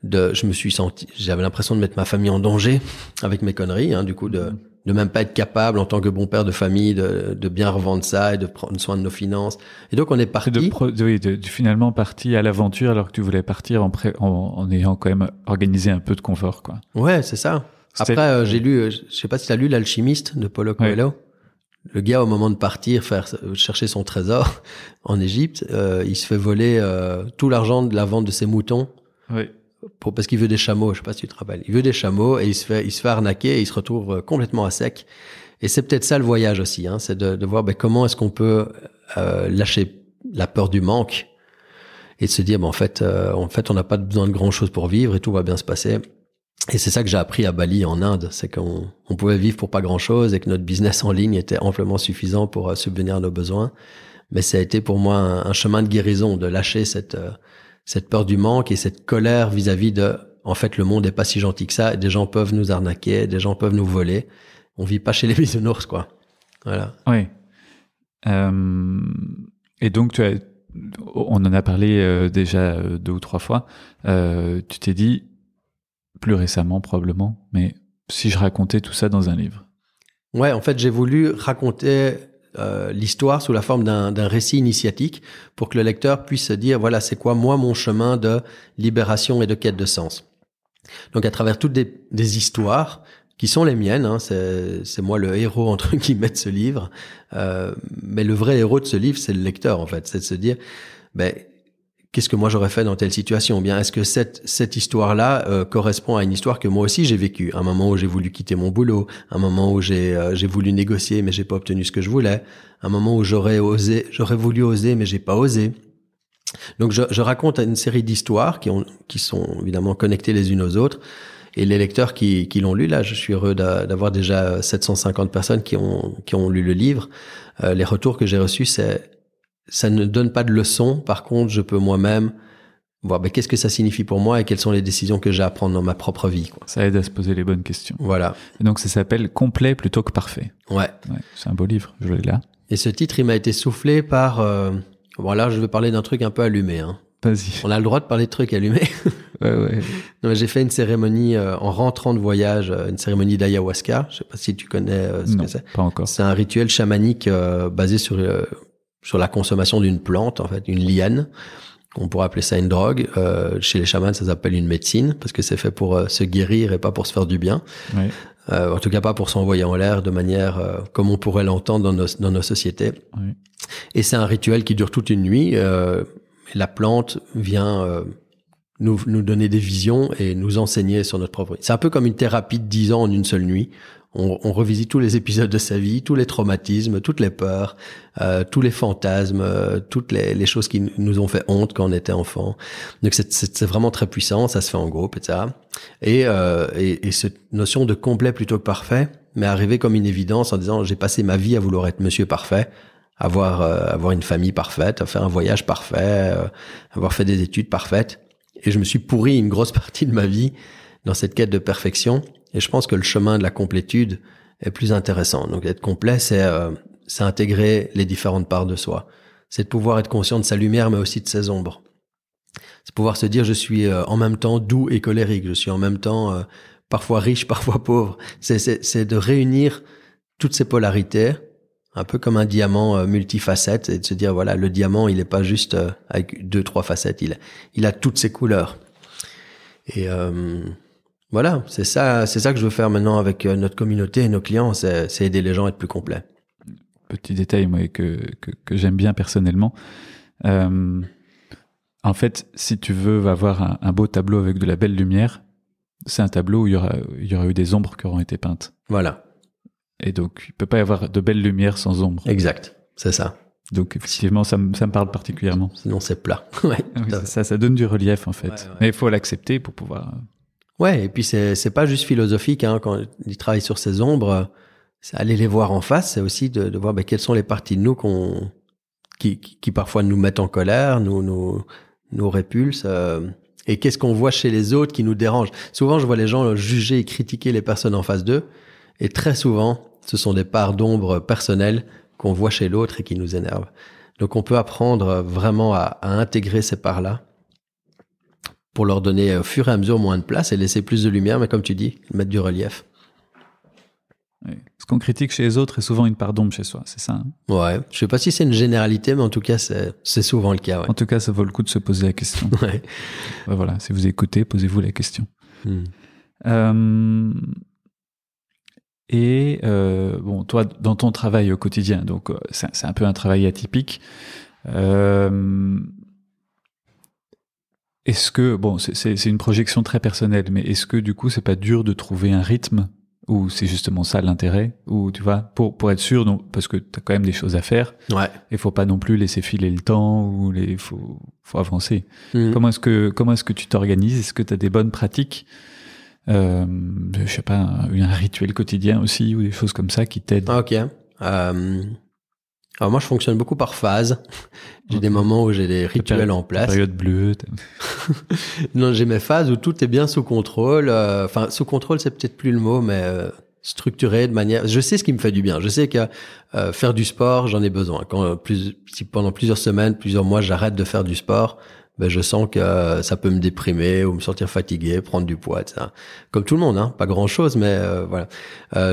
J'avais l'impression de mettre ma famille en danger avec mes conneries, hein, du coup, de même pas être capable en tant que bon père de famille de bien revendre ça et de prendre soin de nos finances. Et donc on est parti. Finalement parti à l'aventure alors que tu voulais partir en ayant quand même organisé un peu de confort, quoi. Ouais, c'est ça. Après, j'ai lu, je sais pas si t'as lu L'Alchimiste de Paulo Coelho. Ouais. Le gars, au moment de partir chercher son trésor en Égypte, il se fait voler tout l'argent de la vente de ses moutons. Oui. Parce qu'il veut des chameaux, je sais pas si tu te rappelles. Il veut des chameaux et il se fait arnaquer et il se retrouve complètement à sec. Et c'est peut-être ça le voyage aussi, hein, c'est de voir comment est-ce qu'on peut lâcher la peur du manque et de se dire en fait on n'a pas besoin de grand chose pour vivre et tout va bien se passer. Et c'est ça que j'ai appris à Bali en Inde, c'est qu'on pouvait vivre pour pas grand chose et que notre business en ligne était amplement suffisant pour subvenir à nos besoins. Mais ça a été pour moi un chemin de guérison, de lâcher cette peur du manque et cette colère vis-à-vis de, en fait, le monde est pas si gentil que ça. Des gens peuvent nous arnaquer, des gens peuvent nous voler. On vit pas chez les bisounours, quoi. Voilà. Oui. Et donc, on en a parlé déjà 2 ou 3 fois. Tu t'es dit, plus récemment probablement, mais si je racontais tout ça dans un livre. Ouais, en fait, j'ai voulu raconter l'histoire sous la forme d'un récit initiatique pour que le lecteur puisse se dire voilà, c'est quoi moi mon chemin de libération et de quête de sens. Donc à travers toutes des histoires qui sont les miennes, hein, c'est moi le héros entre guillemets de ce livre, mais le vrai héros de ce livre c'est le lecteur en fait, c'est de se dire qu'est-ce que moi j'aurais fait dans telle situation? Ou bien est-ce que cette histoire-là correspond à une histoire que moi aussi j'ai vécue? Un moment où j'ai voulu quitter mon boulot, un moment où j'ai voulu négocier mais j'ai pas obtenu ce que je voulais, un moment où j'aurais voulu oser mais j'ai pas osé. Donc je raconte une série d'histoires qui sont évidemment connectées les unes aux autres. Et les lecteurs qui l'ont lu, là, je suis heureux d'avoir déjà 750 personnes qui ont lu le livre. Les retours que j'ai reçus, ça ne donne pas de leçons. Par contre, je peux moi-même voir qu'est-ce que ça signifie pour moi et quelles sont les décisions que j'ai à prendre dans ma propre vie, quoi. Ça aide à se poser les bonnes questions. Voilà. Et donc, ça s'appelle « Complet plutôt que parfait ». Ouais. C'est un beau livre, je l'ai là. Et ce titre, il m'a été soufflé par... là, je vais parler d'un truc un peu allumé, hein. Vas-y. On a le droit de parler de trucs allumés. Ouais. Non, mais j'ai fait une cérémonie en rentrant de voyage, une cérémonie d'ayahuasca. Je sais pas si tu connais ce Non, que c'est. pas encore. C'est un rituel chamanique basé sur la consommation d'une plante, en fait, une liane. On pourrait appeler ça une drogue. Chez les chamans, ça s'appelle une médecine parce que c'est fait pour se guérir et pas pour se faire du bien. Ouais. En tout cas, pas pour s'envoyer en l'air de manière comme on pourrait l'entendre dans nos sociétés. Ouais. Et c'est un rituel qui dure toute une nuit. La plante vient nous donner des visions et nous enseigner sur notre propre vie. C'est un peu comme une thérapie de 10 ans en une seule nuit. On revisite tous les épisodes de sa vie, tous les traumatismes, toutes les peurs, tous les fantasmes, toutes les choses qui nous ont fait honte quand on était enfant. Donc c'est vraiment très puissant, ça se fait en groupe, etc. Et cette notion de complet plutôt que parfait m'est arrivée comme une évidence en disant j'ai passé ma vie à vouloir être monsieur parfait, avoir une famille parfaite, faire un voyage parfait, avoir fait des études parfaites. Et je me suis pourri une grosse partie de ma vie dans cette quête de perfection. Et je pense que le chemin de la complétude est plus intéressant. Donc être complet, c'est intégrer les différentes parts de soi. C'est de pouvoir être conscient de sa lumière, mais aussi de ses ombres. C'est pouvoir se dire, je suis en même temps doux et colérique. Je suis en même temps parfois riche, parfois pauvre. C'est de réunir toutes ces polarités, un peu comme un diamant multifacette, et de se dire, voilà, le diamant, il n'est pas juste avec 2-3 facettes. Il a toutes ses couleurs. Et voilà, c'est ça que je veux faire maintenant avec notre communauté et nos clients, c'est aider les gens à être plus complets. Petit détail, moi, que j'aime bien personnellement. En fait, si tu veux avoir un beau tableau avec de la belle lumière, c'est un tableau où il y aura eu des ombres qui auront été peintes. Voilà. Et donc, il peut pas y avoir de belle lumière sans ombre. Exact, c'est ça. Donc, effectivement, ça me parle particulièrement. Sinon, c'est plat. Ouais, oui, ça donne du relief, en fait. Ouais. Mais il faut l'accepter pour pouvoir... Ouais, et puis c'est pas juste philosophique, hein, quand il travaille sur ces ombres, c'est aller les voir en face, c'est aussi de voir quelles sont les parties de nous qui parfois nous mettent en colère, nous répulsent, et qu'est-ce qu'on voit chez les autres qui nous dérange. Souvent, je vois les gens juger et critiquer les personnes en face d'eux, et très souvent, ce sont des parts d'ombre personnelles qu'on voit chez l'autre et qui nous énervent. Donc, on peut apprendre vraiment à intégrer ces parts-là pour leur donner au fur et à mesure moins de place et laisser plus de lumière, mais comme tu dis, mettre du relief. Oui. Ce qu'on critique chez les autres est souvent une part d'ombre chez soi, c'est ça, hein? Ouais, je sais pas si c'est une généralité, mais en tout cas, c'est souvent le cas. Ouais. En tout cas, ça vaut le coup de se poser la question. Ouais. Ouais, voilà, si vous écoutez, posez-vous la question. Bon, toi, dans ton travail au quotidien, donc c'est un peu un travail atypique. Est-ce que, bon, c'est une projection très personnelle, mais est-ce que du coup, c'est pas dur de trouver un rythme ou c'est justement ça l'intérêt, ou tu vois, pour être sûr, donc, parce que t'as quand même des choses à faire. Ouais. Il faut pas non plus laisser filer le temps ou faut avancer. Comment est-ce que tu t'organises? Est-ce que t'as des bonnes pratiques? Je sais pas, un rituel quotidien aussi ou des choses comme ça qui t'aident? Ok. Alors moi, je fonctionne beaucoup par phase. J'ai des moments où j'ai des rituels en place. Période bleue. Non, j'ai mes phases où tout est bien sous contrôle. Enfin, sous contrôle, c'est peut-être plus le mot, mais structuré de manière... Je sais ce qui me fait du bien. Je sais que faire du sport, j'en ai besoin. Si pendant plusieurs semaines, plusieurs mois, j'arrête de faire du sport, je sens que ça peut me déprimer ou me sentir fatigué, prendre du poids, etc. Comme tout le monde, hein, pas grand-chose, mais voilà.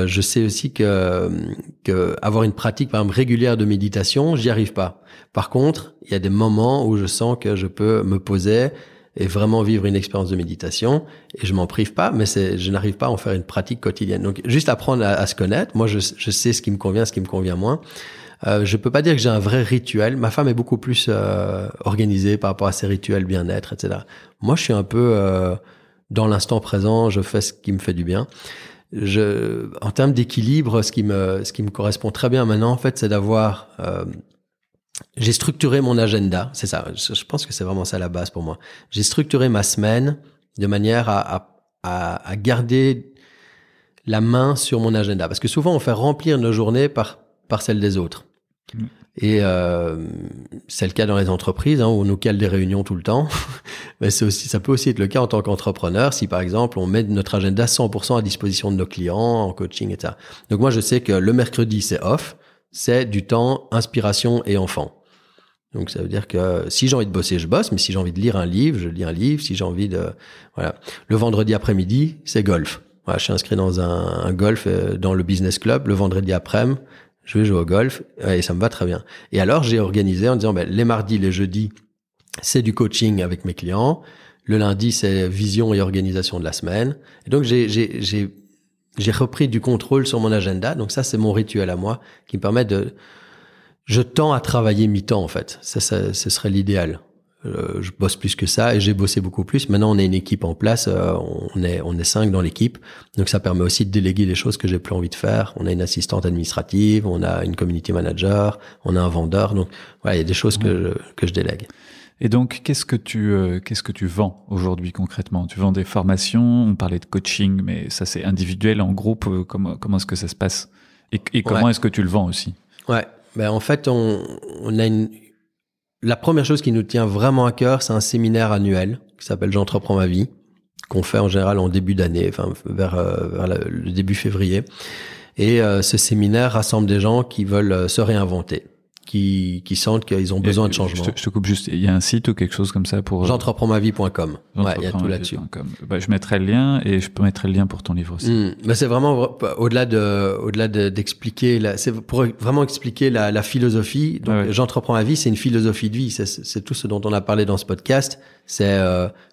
Je sais aussi que avoir une pratique, par exemple, régulière de méditation, j'y arrive pas. Par contre, il y a des moments où je sens que je peux me poser et vraiment vivre une expérience de méditation, et je m'en prive pas, mais je n'arrive pas à en faire une pratique quotidienne. Donc, juste apprendre à se connaître. Moi, je sais ce qui me convient, ce qui me convient moins. Je peux pas dire que j'ai un vrai rituel. Ma femme est beaucoup plus organisée par rapport à ses rituels bien-être, etc. Moi, je suis un peu dans l'instant présent. Je fais ce qui me fait du bien. En termes d'équilibre, ce qui me correspond très bien maintenant, en fait, c'est d'avoir... j'ai structuré mon agenda. C'est ça. Je pense que c'est vraiment ça la base pour moi. J'ai structuré ma semaine de manière à garder la main sur mon agenda. Parce que souvent, on fait remplir nos journées par celle des autres. Et c'est le cas dans les entreprises, hein, où on nous cale des réunions tout le temps. Mais ça peut aussi être le cas en tant qu'entrepreneur, si par exemple on met notre agenda 100% à disposition de nos clients en coaching, etc. Donc moi je sais que le mercredi c'est off, c'est du temps inspiration et enfant. Donc ça veut dire que si j'ai envie de bosser, je bosse, mais si j'ai envie de lire un livre, je lis un livre. Si j'ai envie de voilà, le vendredi après-midi, c'est golf. Voilà, je suis inscrit dans un golf dans le business club. Le vendredi après-midi, je vais jouer au golf et ça me va très bien. Et alors j'ai organisé en disant les mardis, les jeudis, c'est du coaching avec mes clients. Le lundi, c'est vision et organisation de la semaine. Et donc j'ai repris du contrôle sur mon agenda. Donc ça, c'est mon rituel à moi qui me permet je tends à travailler mi-temps, en fait. Ça, ce serait l'idéal. Je bosse plus que ça et j'ai bossé beaucoup plus. Maintenant, on est une équipe en place. On est 5 dans l'équipe. Donc, ça permet aussi de déléguer les choses que j'ai plus envie de faire. On a une assistante administrative, on a une community manager, on a un vendeur. Donc, voilà, il y a des choses que je délègue. Et donc, qu'est-ce que tu vends aujourd'hui concrètement? Tu vends des formations, on parlait de coaching, mais ça c'est individuel, en groupe, comment est-ce que ça se passe? Et comment est-ce que tu le vends aussi? Ouais, en fait, on a la première chose qui nous tient vraiment à cœur, c'est un séminaire annuel qui s'appelle J'entreprends ma vie, qu'on fait en général en début d'année, enfin vers le début février. Et ce séminaire rassemble des gens qui veulent se réinventer, qui sentent qu'ils ont besoin de changement. Je te coupe juste, il y a un site ou quelque chose comme ça pour... J'entreprendmavie.com. Ouais, il y a tout là-dessus. Je mettrai le lien et je peux mettre le lien pour ton livre aussi. C'est vraiment au-delà d'expliquer, c'est pour vraiment expliquer la philosophie. Donc, J'entreprends ma vie, c'est une philosophie de vie. C'est tout ce dont on a parlé dans ce podcast. C'est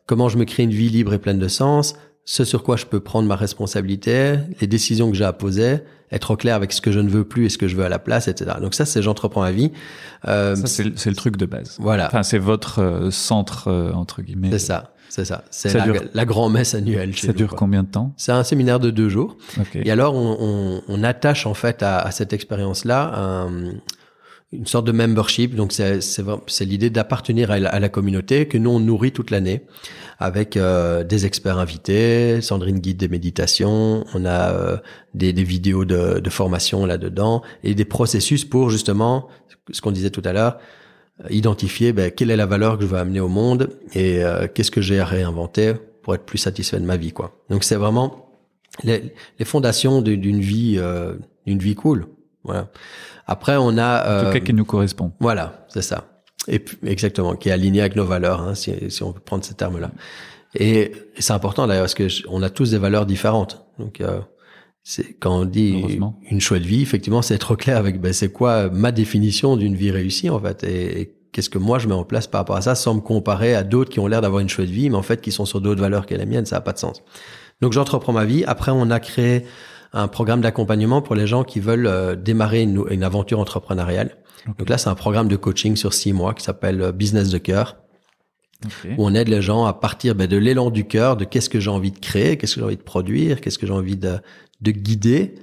comment je me crée une vie libre et pleine de sens, ce sur quoi je peux prendre ma responsabilité, les décisions que j'ai à poser, être au clair avec ce que je ne veux plus et ce que je veux à la place, etc. Donc ça, c'est J'entreprends ma vie. Ça, c'est le truc de base. Voilà. Enfin, c'est votre centre, entre guillemets. C'est ça. C'est la grand-messe annuelle. Ça dure combien de temps? C'est un séminaire de 2 jours. Okay. Et alors, on attache en fait à cette expérience-là une sorte de membership. Donc, c'est l'idée d'appartenir à la communauté que nous, on nourrit toute l'année avec des experts invités. Sandrine guide des méditations. On a des vidéos de formation là-dedans et des processus pour justement, ce qu'on disait tout à l'heure, identifier quelle est la valeur que je veux amener au monde et qu'est-ce que j'ai à réinventer pour être plus satisfait de ma vie, quoi. Donc, c'est vraiment les fondations d'une vie cool. Voilà. Après, on a... en tout cas, qui nous correspond. C'est ça. Et puis, exactement, qui est aligné avec nos valeurs, hein, si on peut prendre ces termes-là. Et c'est important d'ailleurs, parce que on a tous des valeurs différentes. Donc, c'est quand on dit une chouette vie, effectivement, c'est être clair avec c'est quoi ma définition d'une vie réussie, en fait, et qu'est-ce que moi je mets en place par rapport à ça, sans me comparer à d'autres qui ont l'air d'avoir une chouette vie, mais en fait qui sont sur d'autres valeurs que les miennes, ça n'a pas de sens. Donc, J'entreprends ma vie. Après, on a créé un programme d'accompagnement pour les gens qui veulent démarrer une aventure entrepreneuriale. Okay. Donc là, c'est un programme de coaching sur 6 mois qui s'appelle Business de cœur, où on aide les gens à partir de l'élan du cœur, de qu'est-ce que j'ai envie de créer, qu'est-ce que j'ai envie de produire, qu'est-ce que j'ai envie de guider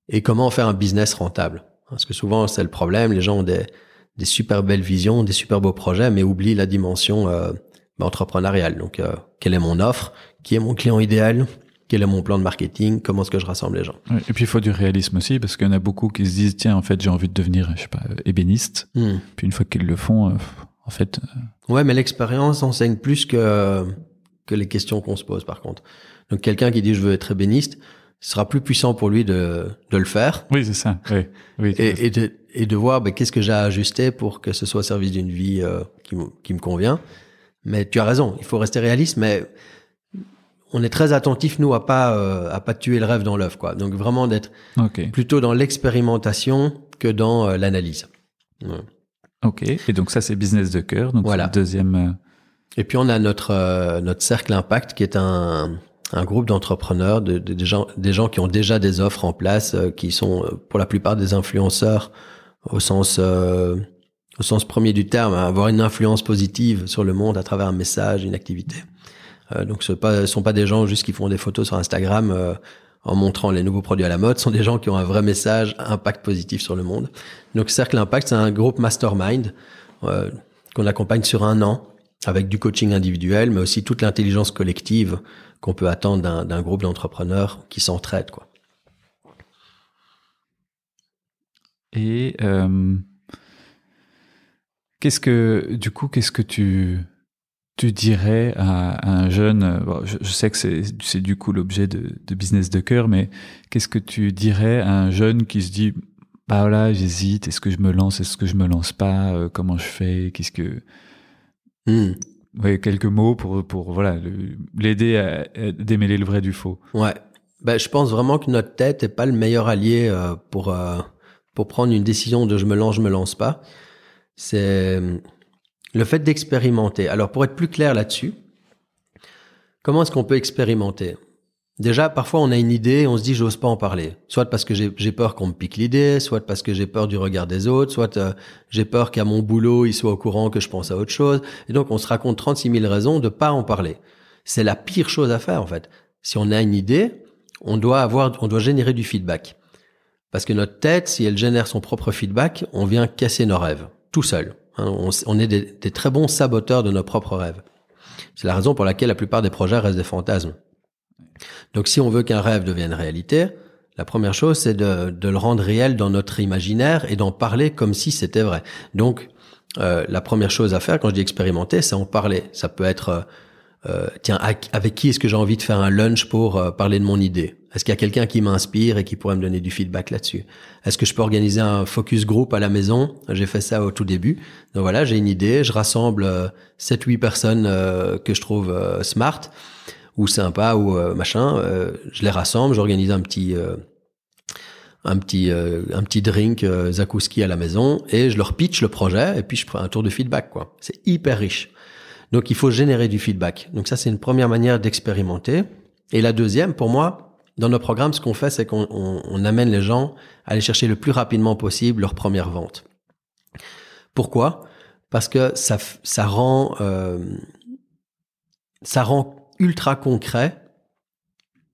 et comment faire un business rentable. Parce que souvent, c'est le problème, les gens ont des super belles visions, des super beaux projets, mais oublient la dimension entrepreneuriale. Donc, quelle est mon offre? Qui est mon client idéal? Quel est mon plan de marketing? Comment est-ce que je rassemble les gens? Et puis, il faut du réalisme aussi, parce qu'il y en a beaucoup qui se disent, tiens, en fait, j'ai envie de devenir, je sais pas, ébéniste. Puis une fois qu'ils le font, en fait... Ouais, mais l'expérience enseigne plus que les questions qu'on se pose, par contre. Donc, quelqu'un qui dit, je veux être ébéniste, ce sera plus puissant pour lui de le faire. Oui, c'est ça. Oui, et de voir, qu'est-ce que j'ai à ajuster pour que ce soit au service d'une vie qui me convient. Mais tu as raison, il faut rester réaliste, mais... on est très attentif, nous, à pas tuer le rêve dans l'œuf, quoi. Donc, vraiment d'être plutôt dans l'expérimentation que dans l'analyse. Ouais. Ok. Et donc, ça, c'est Business de cœur. Donc, voilà. C'est le deuxième... Et puis, on a notre Cercle Impact, qui est un groupe d'entrepreneurs, des gens qui ont déjà des offres en place, qui sont, pour la plupart, des influenceurs au sens premier du terme, hein, avoir une influence positive sur le monde à travers un message, une activité. Donc, ce sont pas des gens juste qui font des photos sur Instagram en montrant les nouveaux produits à la mode. Ce sont des gens qui ont un vrai message, impact positif sur le monde. Donc, Cercle Impact, c'est un groupe mastermind qu'on accompagne sur 1 an avec du coaching individuel, mais aussi toute l'intelligence collective qu'on peut attendre d'un groupe d'entrepreneurs qui s'entraident, quoi. Et qu'est-ce que tu dirais à un jeune, je sais que c'est du coup l'objet de Business de cœur, mais qu'est-ce que tu dirais à un jeune qui se dit, bah voilà, j'hésite, est-ce que je me lance, est-ce que je me lance pas, comment je fais, ouais, quelques mots pour voilà, l'aider à démêler le vrai du faux. Ouais. Ben, je pense vraiment que notre tête est pas le meilleur allié pour prendre une décision de je me lance pas. C'est le fait d'expérimenter. Alors, pour être plus clair là-dessus, comment est-ce qu'on peut expérimenter? Déjà, parfois, on a une idée et on se dit, j'ose pas en parler. Soit parce que j'ai peur qu'on me pique l'idée, soit parce que j'ai peur du regard des autres, soit j'ai peur qu'à mon boulot, ils soient au courant que je pense à autre chose. Et donc, on se raconte 36 000 raisons de pas en parler. C'est la pire chose à faire, en fait. Si on a une idée, on doit générer du feedback. Parce que notre tête, si elle génère son propre feedback, on vient casser nos rêves. Tout seul. On est des très bons saboteurs de nos propres rêves. C'est la raison pour laquelle la plupart des projets restent des fantasmes. Donc, si on veut qu'un rêve devienne réalité, la première chose, c'est de le rendre réel dans notre imaginaire et d'en parler comme si c'était vrai. Donc, la première chose à faire, quand je dis expérimenter, c'est en parler. Ça peut être, tiens, avec qui est-ce que j'ai envie de faire un lunch pour parler de mon idée? Est-ce qu'il y a quelqu'un qui m'inspire et qui pourrait me donner du feedback là-dessus? Est-ce que je peux organiser un focus group à la maison? J'ai fait ça au tout début. Donc voilà, j'ai une idée, je rassemble 7-8 personnes que je trouve smart ou sympa ou machin, je les rassemble, j'organise un petit drink zakouski à la maison et je leur pitch le projet et puis je prends un tour de feedback, quoi. C'est hyper riche. Donc il faut générer du feedback. Donc ça, c'est une première manière d'expérimenter. Et la deuxième, pour moi, dans nos programmes, ce qu'on fait, c'est qu'on amène les gens à aller chercher le plus rapidement possible leur première vente. Pourquoi? Parce que ça rend ultra concret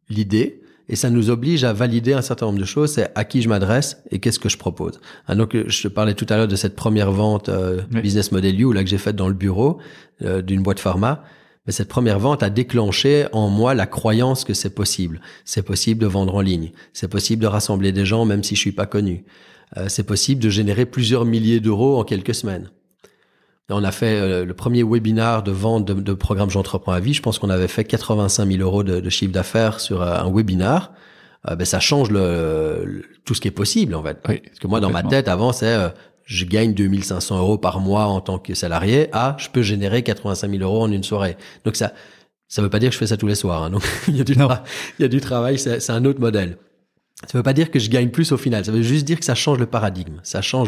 l'idée et ça nous oblige à valider un certain nombre de choses. C'est à qui je m'adresse et qu'est-ce que je propose. Donc, je te parlais tout à l'heure de cette première vente Business Model U là que j'ai faite dans le bureau d'une boîte pharma. Mais cette première vente a déclenché en moi la croyance que c'est possible. C'est possible de vendre en ligne. C'est possible de rassembler des gens même si je suis pas connu. C'est possible de générer plusieurs milliers d'euros en quelques semaines. On a fait le premier webinar de vente de programme J'entreprends à vie. Je pense qu'on avait fait 85 000 euros de chiffre d'affaires sur un webinar. Ça change tout ce qui est possible, en fait. Oui, parce que moi, dans ma tête, avant, c'est je gagne 2500 euros par mois en tant que salarié. Je peux générer 85 000 euros en une soirée. Donc ça veut pas dire que je fais ça tous les soirs. Hein. Donc il y a du travail. C'est un autre modèle. Ça veut pas dire que je gagne plus au final. Ça veut juste dire que ça change le paradigme. Ça change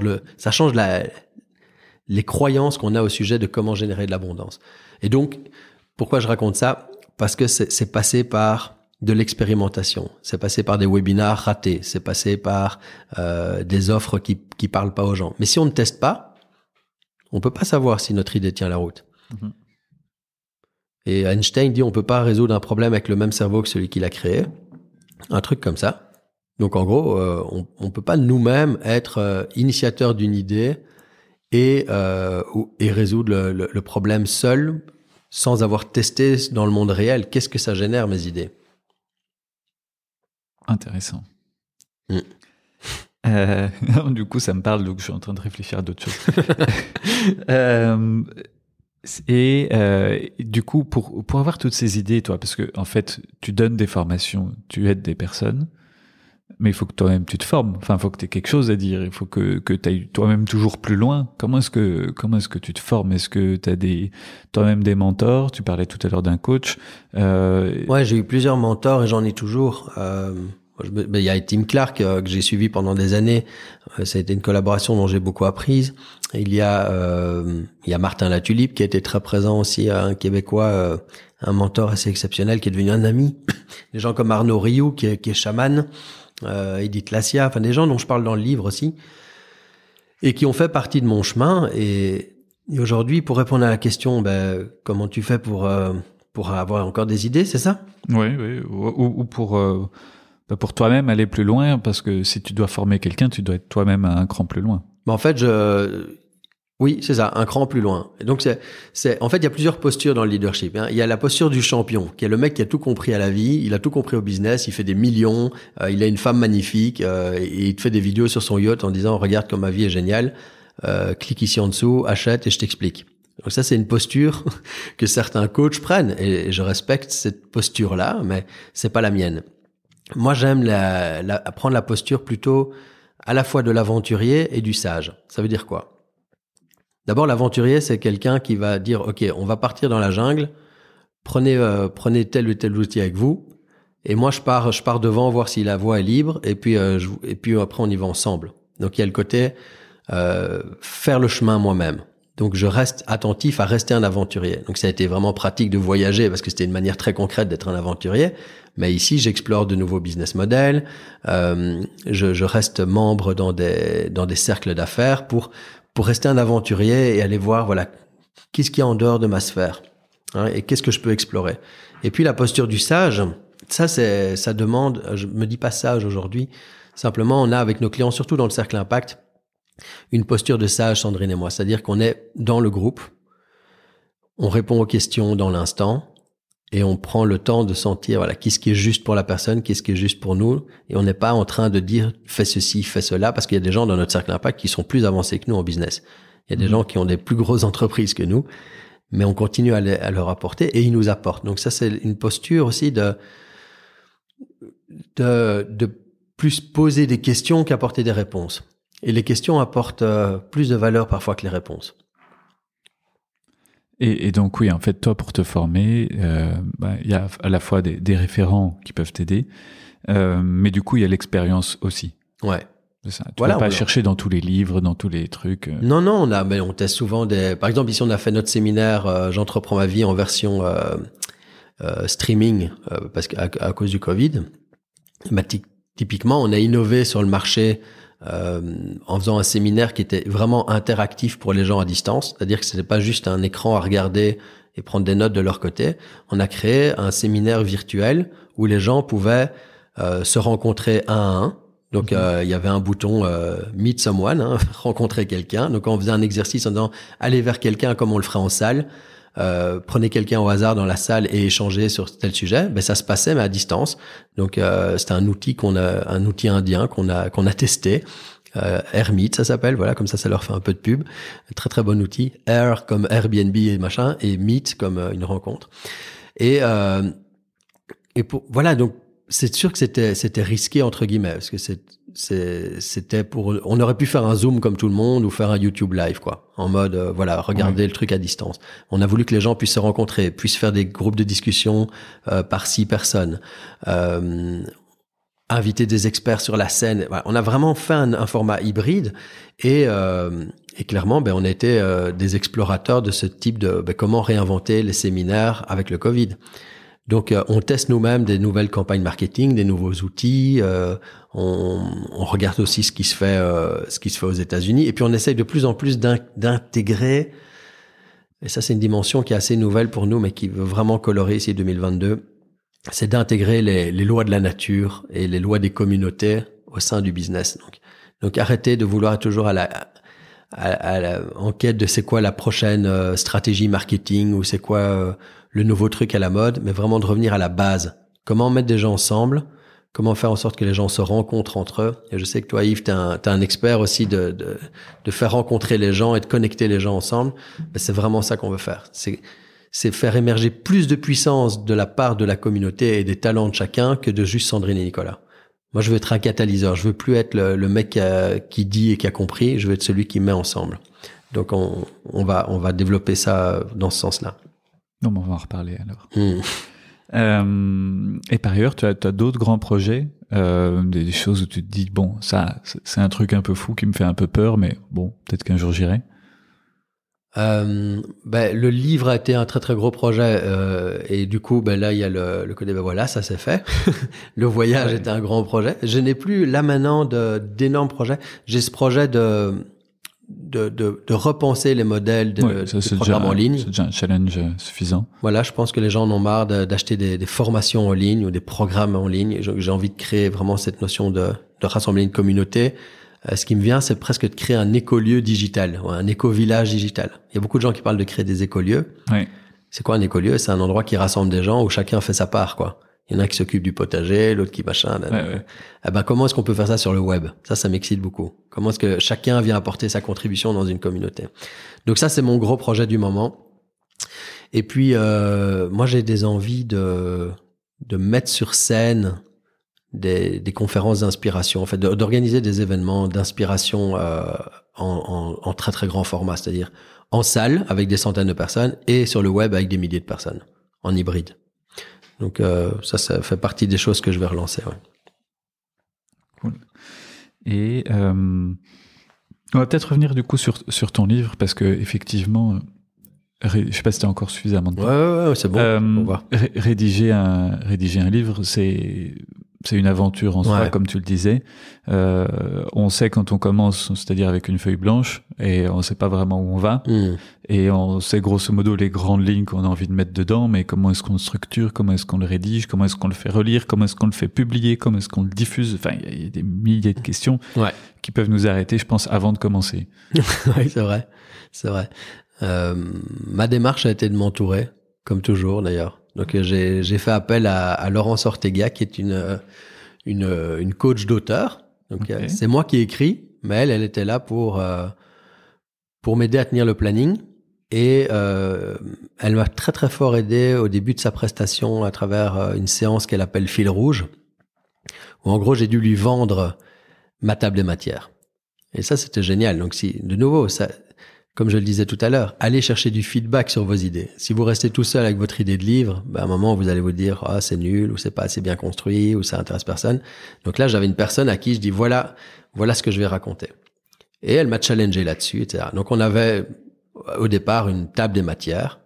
les croyances qu'on a au sujet de comment générer de l'abondance. Et donc, pourquoi je raconte ça? Parce que c'est passé par de l'expérimentation, c'est passé par des webinars ratés, c'est passé par des offres qui parlent pas aux gens. Mais si on ne teste pas, on peut pas savoir si notre idée tient la route. Mm-hmm. Et Einstein dit on peut pas résoudre un problème avec le même cerveau que celui qui l'a créé. Un truc comme ça. Donc en gros, on peut pas nous-mêmes être initiateur d'une idée et résoudre le problème seul sans avoir testé dans le monde réel. Qu'est-ce que ça génère, mes idées? Intéressant. Du coup, ça me parle, donc je suis en train de réfléchir à d'autres choses. Du coup, pour avoir toutes ces idées, toi, parce que en fait, tu donnes des formations, tu aides des personnes, mais il faut que toi-même tu te formes. Enfin, il faut que tu aies quelque chose à dire. Il faut que tu ailles toi-même toujours plus loin. Comment est-ce que tu te formes? Est-ce que tu as toi-même des mentors? Tu parlais tout à l'heure d'un coach. Ouais, j'ai eu plusieurs mentors et j'en ai toujours. Il y a Tim Clark que j'ai suivi pendant des années. Ça a été une collaboration dont j'ai beaucoup appris. Il y a Martin Latulippe qui a été très présent aussi, un Québécois, un mentor assez exceptionnel qui est devenu un ami. Des gens comme Arnaud Rioux qui est chaman. Edith Lassia, enfin des gens dont je parle dans le livre aussi et qui ont fait partie de mon chemin et aujourd'hui pour répondre à la question comment tu fais pour avoir encore des idées, c'est ça? Oui, ou pour toi-même aller plus loin, parce que si tu dois former quelqu'un, tu dois être toi-même un cran plus loin. En fait, oui, c'est ça, un cran plus loin. Et donc, en fait, il y a plusieurs postures dans le leadership. Hein. Il y a la posture du champion, qui est le mec qui a tout compris à la vie, il a tout compris au business, il fait des millions, il a une femme magnifique, et il te fait des vidéos sur son yacht en disant « Regarde comme ma vie est géniale, clique ici en dessous, achète et je t'explique ». Donc ça, c'est une posture que certains coachs prennent, et je respecte cette posture-là, mais c'est pas la mienne. Moi, j'aime prendre la posture plutôt à la fois de l'aventurier et du sage. Ça veut dire quoi? D'abord, l'aventurier, c'est quelqu'un qui va dire, OK, on va partir dans la jungle, prenez tel ou tel outil avec vous, et moi je pars devant voir si la voie est libre, et puis après on y va ensemble. Donc il y a le côté faire le chemin moi-même. Donc je reste attentif à rester un aventurier. Donc ça a été vraiment pratique de voyager parce que c'était une manière très concrète d'être un aventurier. Mais ici j'explore de nouveaux business models. Je reste membre dans des cercles d'affaires pour rester un aventurier et aller voir voilà qu'est-ce qu'il y a en dehors de ma sphère, hein, et qu'est-ce que je peux explorer. Et puis la posture du sage, ça demande. Je me dis pas sage aujourd'hui. Simplement on a avec nos clients, surtout dans le cercle impact, une posture de sage, Sandrine et moi. C'est-à-dire qu'on est dans le groupe, on répond aux questions dans l'instant et on prend le temps de sentir voilà qu'est-ce qui est juste pour la personne, qu'est-ce qui est juste pour nous, et on n'est pas en train de dire fais ceci, fais cela, parce qu'il y a des gens dans notre cercle impact qui sont plus avancés que nous en business. Il y a des gens qui ont des plus grosses entreprises que nous, mais on continue à leur apporter et ils nous apportent. Donc ça, c'est une posture aussi de plus poser des questions qu'apporter des réponses. Et les questions apportent plus de valeur parfois que les réponses. Et donc oui, en fait, toi, pour te former, y a à la fois des référents qui peuvent t'aider, mais du coup, il y a l'expérience aussi. Ouais. C'est ça. Tu vas pas chercher dans tous les livres, dans tous les trucs. Non, on teste souvent par exemple, ici, on a fait notre séminaire J'entreprends ma vie en version streaming parce qu'à cause du Covid. Typiquement, on a innové sur le marché en faisant un séminaire qui était vraiment interactif pour les gens à distance, c'est-à-dire que c'était pas juste un écran à regarder et prendre des notes de leur côté. On a créé un séminaire virtuel où les gens pouvaient se rencontrer un à un. Donc il y avait un bouton meet someone, hein, rencontrer quelqu'un. Donc on faisait un exercice en disant allez vers quelqu'un comme on le ferait en salle. Prenez quelqu'un au hasard dans la salle et échangez sur tel sujet. Ben ça se passait mais à distance. Donc c'était un outil indien qu'on a testé. AirMeet ça s'appelle, voilà, comme ça leur fait un peu de pub. Très très bon outil. Air comme Airbnb et machin, et Meet comme une rencontre. Voilà, donc c'est sûr que c'était risqué entre guillemets parce que c'était on aurait pu faire un Zoom comme tout le monde ou faire un YouTube live quoi, en mode regarder le truc à distance. On a voulu que les gens puissent se rencontrer, puissent faire des groupes de discussion par 6 personnes, inviter des experts sur la scène. Voilà, on a vraiment fait un format hybride et clairement on a été des explorateurs de ce type de comment réinventer les séminaires avec le Covid. Donc, on teste nous-mêmes des nouvelles campagnes marketing, des nouveaux outils. On regarde aussi ce qui se fait aux États-Unis. Et puis, on essaye de plus en plus d'intégrer. Et ça, c'est une dimension qui est assez nouvelle pour nous, mais qui veut vraiment colorer ici 2022. C'est d'intégrer les lois de la nature et les lois des communautés au sein du business. Donc arrêter de vouloir être toujours en quête de c'est quoi la prochaine stratégie marketing ou c'est quoi le nouveau truc à la mode, mais vraiment de revenir à la base. Comment mettre des gens ensemble, comment faire en sorte que les gens se rencontrent entre eux. Et je sais que toi, Yves, t'es un expert aussi de faire rencontrer les gens et de connecter les gens ensemble. Mais c'est vraiment ça qu'on veut faire. C'est faire émerger plus de puissance de la part de la communauté et des talents de chacun que de juste Sandrine et Nicolas. Moi, je veux être un catalyseur. Je veux plus être le mec qui dit et qui a compris. Je veux être celui qui met ensemble. Donc, on va développer ça dans ce sens-là. Non, mais on va en reparler alors. Et par ailleurs, tu as d'autres grands projets, des choses où tu te dis bon, ça c'est un truc un peu fou qui me fait un peu peur, mais bon, peut-être qu'un jour j'irai. Le livre a été un très très gros projet et du coup là il y a le côté voilà, ça c'est fait. Le voyage était un grand projet. Je n'ai plus là maintenant d'énormes projets. J'ai ce projet de repenser les modèles de programmes en ligne. C'est déjà un challenge suffisant. Voilà, je pense que les gens en ont marre d'acheter des formations en ligne ou des programmes en ligne. J'ai envie de créer vraiment cette notion de rassembler une communauté. Ce qui me vient, c'est presque de créer un écolieu digital, un éco-village digital. Il y a beaucoup de gens qui parlent de créer des écolieux. Oui. C'est quoi un écolieu? C'est un endroit qui rassemble des gens où chacun fait sa part, quoi. Il y en a qui s'occupe du potager, l'autre qui machin. Comment est-ce qu'on peut faire ça sur le web? Ça m'excite beaucoup. Comment est-ce que chacun vient apporter sa contribution dans une communauté? Donc ça, c'est mon gros projet du moment. Et puis, moi, j'ai des envies de mettre sur scène des conférences d'inspiration, en fait, d'organiser des événements d'inspiration en très très grand format, c'est-à-dire en salle avec des centaines de personnes et sur le web avec des milliers de personnes, en hybride. Donc ça fait partie des choses que je vais relancer. Ouais. Cool. Et on va peut-être revenir du coup sur ton livre, parce que effectivement, je sais pas si tu as encore suffisamment de temps. Ouais, c'est bon. On va. Rédiger un livre, c'est une aventure en soi, comme tu le disais. On sait quand on commence, c'est-à-dire avec une feuille blanche, et on sait pas vraiment où on va. Et on sait grosso modo les grandes lignes qu'on a envie de mettre dedans, mais comment est-ce qu'on le structure, comment est-ce qu'on le rédige, comment est-ce qu'on le fait relire, comment est-ce qu'on le fait publier, comment est-ce qu'on le diffuse. Enfin, il y a des milliers de questions qui peuvent nous arrêter, je pense, avant de commencer. Oui, c'est vrai. Ma démarche a été de m'entourer, comme toujours d'ailleurs. Donc j'ai fait appel à Laurence Ortega, qui est une coach d'auteur. Donc c'est moi qui écris, mais elle était là pour m'aider à tenir le planning. Et elle m'a très très fort aidé au début de sa prestation à travers une séance qu'elle appelle Fil Rouge, où en gros j'ai dû lui vendre ma table des matières. Et ça, c'était génial. Donc de nouveau, comme je le disais tout à l'heure, allez chercher du feedback sur vos idées. Si vous restez tout seul avec votre idée de livre, à un moment, vous allez vous dire, c'est nul, ou c'est pas assez bien construit, ou ça intéresse personne. Donc là, j'avais une personne à qui je dis, voilà ce que je vais raconter. Et elle m'a challengé là-dessus, etc. Donc on avait, au départ, une table des matières,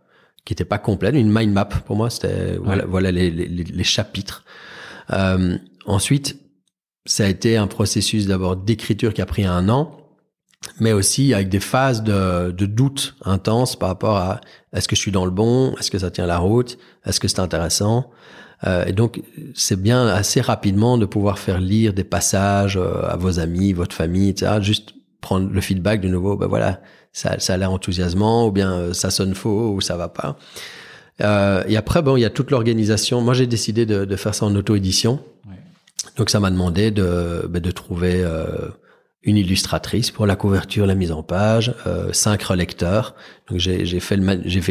qui était pas complète, une mind map pour moi, c'était, voilà les chapitres. Ensuite, ça a été un processus d'abord d'écriture qui a pris 1 an, mais aussi avec des phases de doute intense par rapport à est-ce que je suis dans le bon, est-ce que ça tient la route, est-ce que c'est intéressant. Et donc, c'est bien assez rapidement de pouvoir faire lire des passages à vos amis, votre famille, etc. Juste prendre le feedback de nouveau, voilà, ça a l'air enthousiasmant, ou bien ça sonne faux, ou ça va pas. Et après, il y a toute l'organisation. Moi, j'ai décidé de faire ça en auto-édition. Ouais. Donc, ça m'a demandé de trouver une illustratrice pour la couverture, la mise en page, 5 relecteurs. Donc, j'ai fait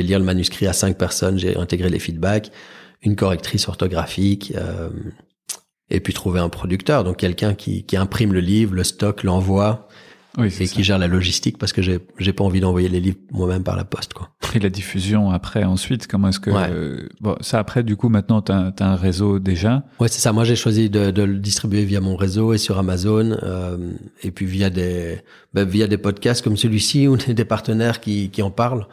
lire le manuscrit à 5 personnes, j'ai intégré les feedbacks, une correctrice orthographique, et puis trouver un producteur, donc quelqu'un qui imprime le livre, le stocke, l'envoie, et qui gère la logistique, parce que j'ai pas envie d'envoyer les livres moi-même par la poste, quoi. Et la diffusion après, ensuite, comment est-ce que ça après, du coup, maintenant t'as un réseau déjà. Ouais, c'est ça. Moi, j'ai choisi de le distribuer via mon réseau et sur Amazon, et puis via des podcasts comme celui-ci ou des partenaires qui en parlent.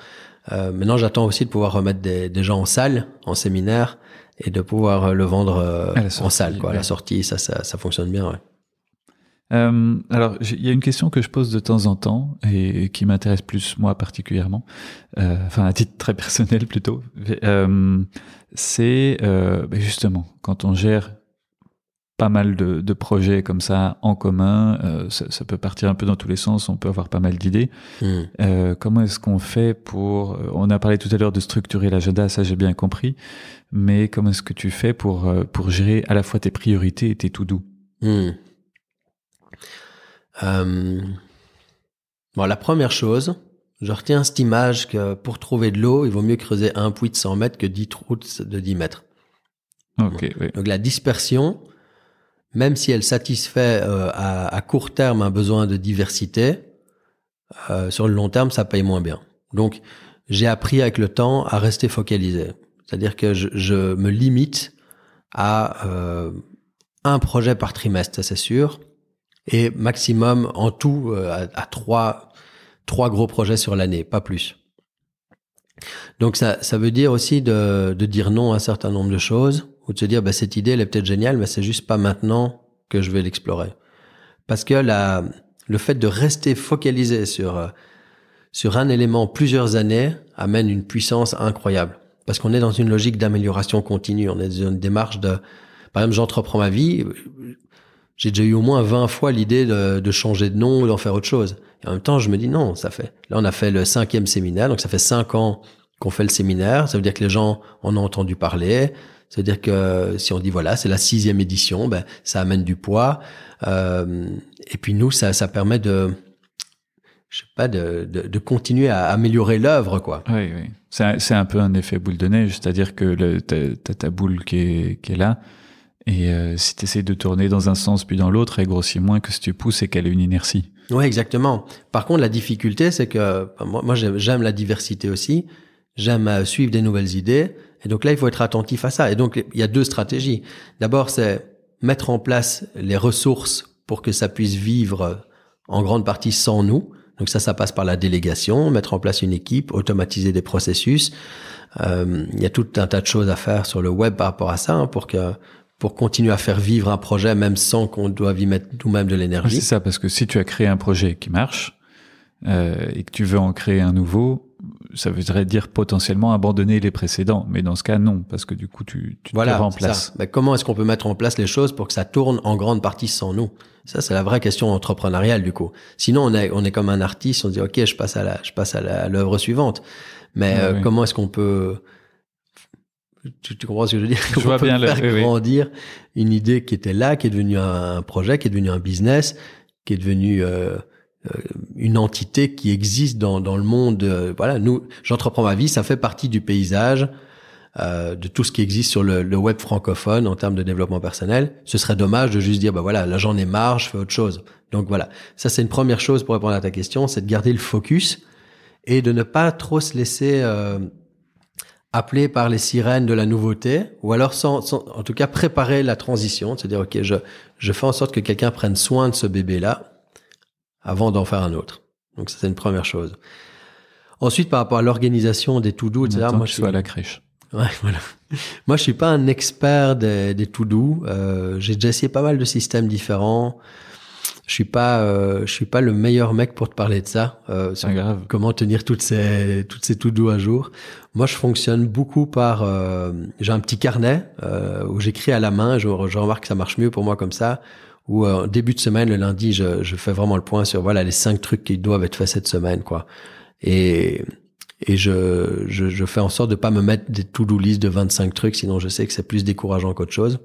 Maintenant, j'attends aussi de pouvoir remettre des gens en salle, en séminaire, et de pouvoir le vendre en salle, quoi. À la sortie, ça fonctionne bien, ouais. Alors, il y a une question que je pose de temps en temps et qui m'intéresse plus moi particulièrement, enfin à titre très personnel plutôt. C'est justement quand on gère pas mal de projets comme ça en commun, ça peut partir un peu dans tous les sens, on peut avoir pas mal d'idées. Comment est-ce qu'on fait pour... On a parlé tout à l'heure de structurer l'agenda, ça j'ai bien compris, mais comment est-ce que tu fais pour gérer à la fois tes priorités et tes to-do? La première chose, je retiens cette image que pour trouver de l'eau, il vaut mieux creuser un puits de 100 mètres que 10 trous de 10 mètres. Okay, oui. Donc la dispersion, même si elle satisfait à court terme un besoin de diversité, sur le long terme, ça paye moins bien. Donc j'ai appris avec le temps à rester focalisé. C'est-à-dire que je me limite à un projet par trimestre, ça c'est sûr. Et maximum en tout à 3 gros projets sur l'année, pas plus. Donc ça veut dire aussi de dire non à un certain nombre de choses, ou de se dire cette idée elle est peut-être géniale, mais c'est juste pas maintenant que je vais l'explorer. Parce que le fait de rester focalisé sur un élément plusieurs années amène une puissance incroyable. Parce qu'on est dans une logique d'amélioration continue, on est dans une démarche par exemple, j'entreprends ma vie. J'ai déjà eu au moins 20 fois l'idée de changer de nom ou d'en faire autre chose. Et en même temps, je me dis non, là on a fait le 5e séminaire, donc ça fait 5 ans qu'on fait le séminaire. Ça veut dire que les gens en ont entendu parler. Ça veut dire que si on dit c'est la 6e édition, ça amène du poids. Et puis nous, ça permet de continuer à améliorer l'œuvre, quoi. Oui. C'est un peu un effet boule de neige, c'est-à-dire que t'as ta boule qui est là. Et si tu essaies de tourner dans un sens puis dans l'autre, elle grossit moins que si tu pousses et qu'elle a une inertie. Oui, exactement. Par contre, la difficulté, c'est que moi j'aime la diversité aussi. J'aime suivre des nouvelles idées. Et donc là, il faut être attentif à ça. Et donc, il y a 2 stratégies. D'abord, c'est mettre en place les ressources pour que ça puisse vivre en grande partie sans nous. Donc ça passe par la délégation, mettre en place une équipe, automatiser des processus. Il y a tout un tas de choses à faire sur le web par rapport à ça, hein, pour continuer à faire vivre un projet, même sans qu'on doive y mettre nous-mêmes de l'énergie. C'est ça, parce que si tu as créé un projet qui marche et que tu veux en créer un nouveau, ça voudrait dire potentiellement abandonner les précédents. Mais dans ce cas, non, parce que du coup, tu te remplaces. Mais comment est-ce qu'on peut mettre en place les choses pour que ça tourne en grande partie sans nous? Ça, c'est la vraie question entrepreneuriale, du coup. Sinon, on est comme un artiste, on se dit, OK, je passe à l'œuvre suivante. Mais comment est-ce qu'on peut... Tu comprends ce que je veux dire? Je vois bien faire grandir une idée qui était là, qui est devenue un projet, qui est devenu un business, qui est devenu une entité qui existe dans le monde. Voilà, nous, J'entreprends ma vie, ça fait partie du paysage de tout ce qui existe sur le web francophone en termes de développement personnel. Ce serait dommage de juste dire, voilà, là j'en ai marre, je fais autre chose. Donc voilà, ça c'est une première chose pour répondre à ta question, c'est de garder le focus et de ne pas trop se laisser appeler par les sirènes de la nouveauté, ou alors en tout cas préparer la transition, c'est-à-dire OK, je fais en sorte que quelqu'un prenne soin de ce bébé-là avant d'en faire un autre. Donc ça c'est une première chose. Ensuite, par rapport à l'organisation des to-do, etc. Moi, je suis à la crèche. Ouais, voilà. Moi, je suis pas un expert des to-do. J'ai déjà essayé pas mal de systèmes différents. Je suis pas le meilleur mec pour te parler de ça. C'est grave. Comment tenir toutes ces to-do à jour. Moi, je fonctionne beaucoup par, j'ai un petit carnet, où j'écris à la main. Je remarque que ça marche mieux pour moi comme ça. Où, début de semaine, le lundi, je fais vraiment le point sur, voilà, les 5 trucs qui doivent être faits cette semaine, quoi. Et je fais en sorte de pas me mettre des to-do list de 25 trucs, sinon je sais que c'est plus décourageant qu'autre chose.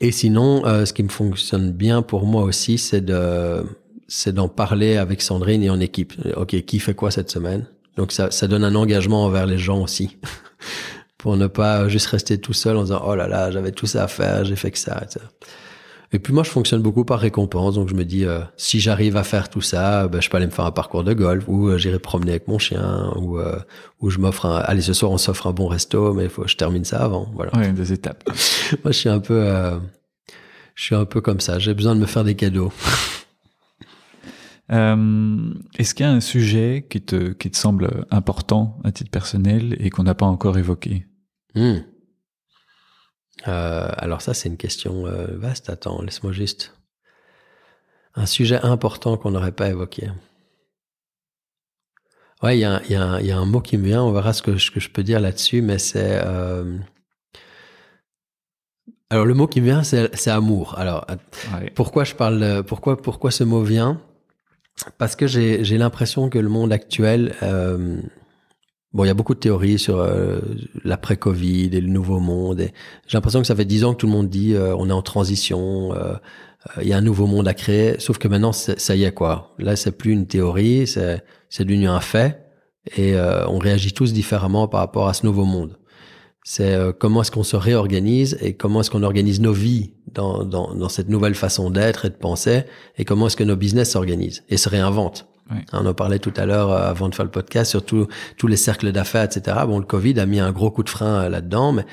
Et sinon, ce qui me fonctionne bien pour moi aussi, c'est d'en parler avec Sandrine et en équipe. OK, qui fait quoi cette semaine? Donc ça donne un engagement envers les gens aussi. Pour ne pas juste rester tout seul en disant, oh là là, j'avais tout ça à faire, j'ai fait que ça, etc. Et puis moi, je fonctionne beaucoup par récompense. Donc je me dis, si j'arrive à faire tout ça, je peux aller me faire un parcours de golf, ou j'irai promener avec mon chien, ou je m'offre allez, ce soir on s'offre un bon resto, mais il faut que je termine ça avant. Voilà. Ouais, 2 étapes. Moi, je suis un peu comme ça. J'ai besoin de me faire des cadeaux. Est-ce qu'il y a un sujet qui te semble important à titre personnel et qu'on n'a pas encore évoqué? Alors ça, c'est une question vaste. Attends, laisse-moi juste... Un sujet important qu'on n'aurait pas évoqué. Ouais, il y a un mot qui me vient. On verra ce que je peux dire là-dessus, mais c'est... Alors, le mot qui me vient, c'est amour. Alors, ouais. Pourquoi je parle... Pourquoi ce mot vient? Parce que j'ai l'impression que le monde actuel... Bon, il y a beaucoup de théories sur l'après-Covid et le nouveau monde. Et j'ai l'impression que ça fait 10 ans que tout le monde dit on est en transition, il y a un nouveau monde à créer. Sauf que maintenant, ça y est, quoi. Là, c'est plus une théorie, c'est devenu un fait. Et on réagit tous différemment par rapport à ce nouveau monde. C'est comment est-ce qu'on se réorganise et comment est-ce qu'on organise nos vies dans cette nouvelle façon d'être et de penser, et comment est-ce que nos business s'organisent et se réinventent. Oui. On en parlait tout à l'heure avant de faire le podcast sur tous les cercles d'affaires, etc. Bon, le Covid a mis un gros coup de frein là-dedans, mais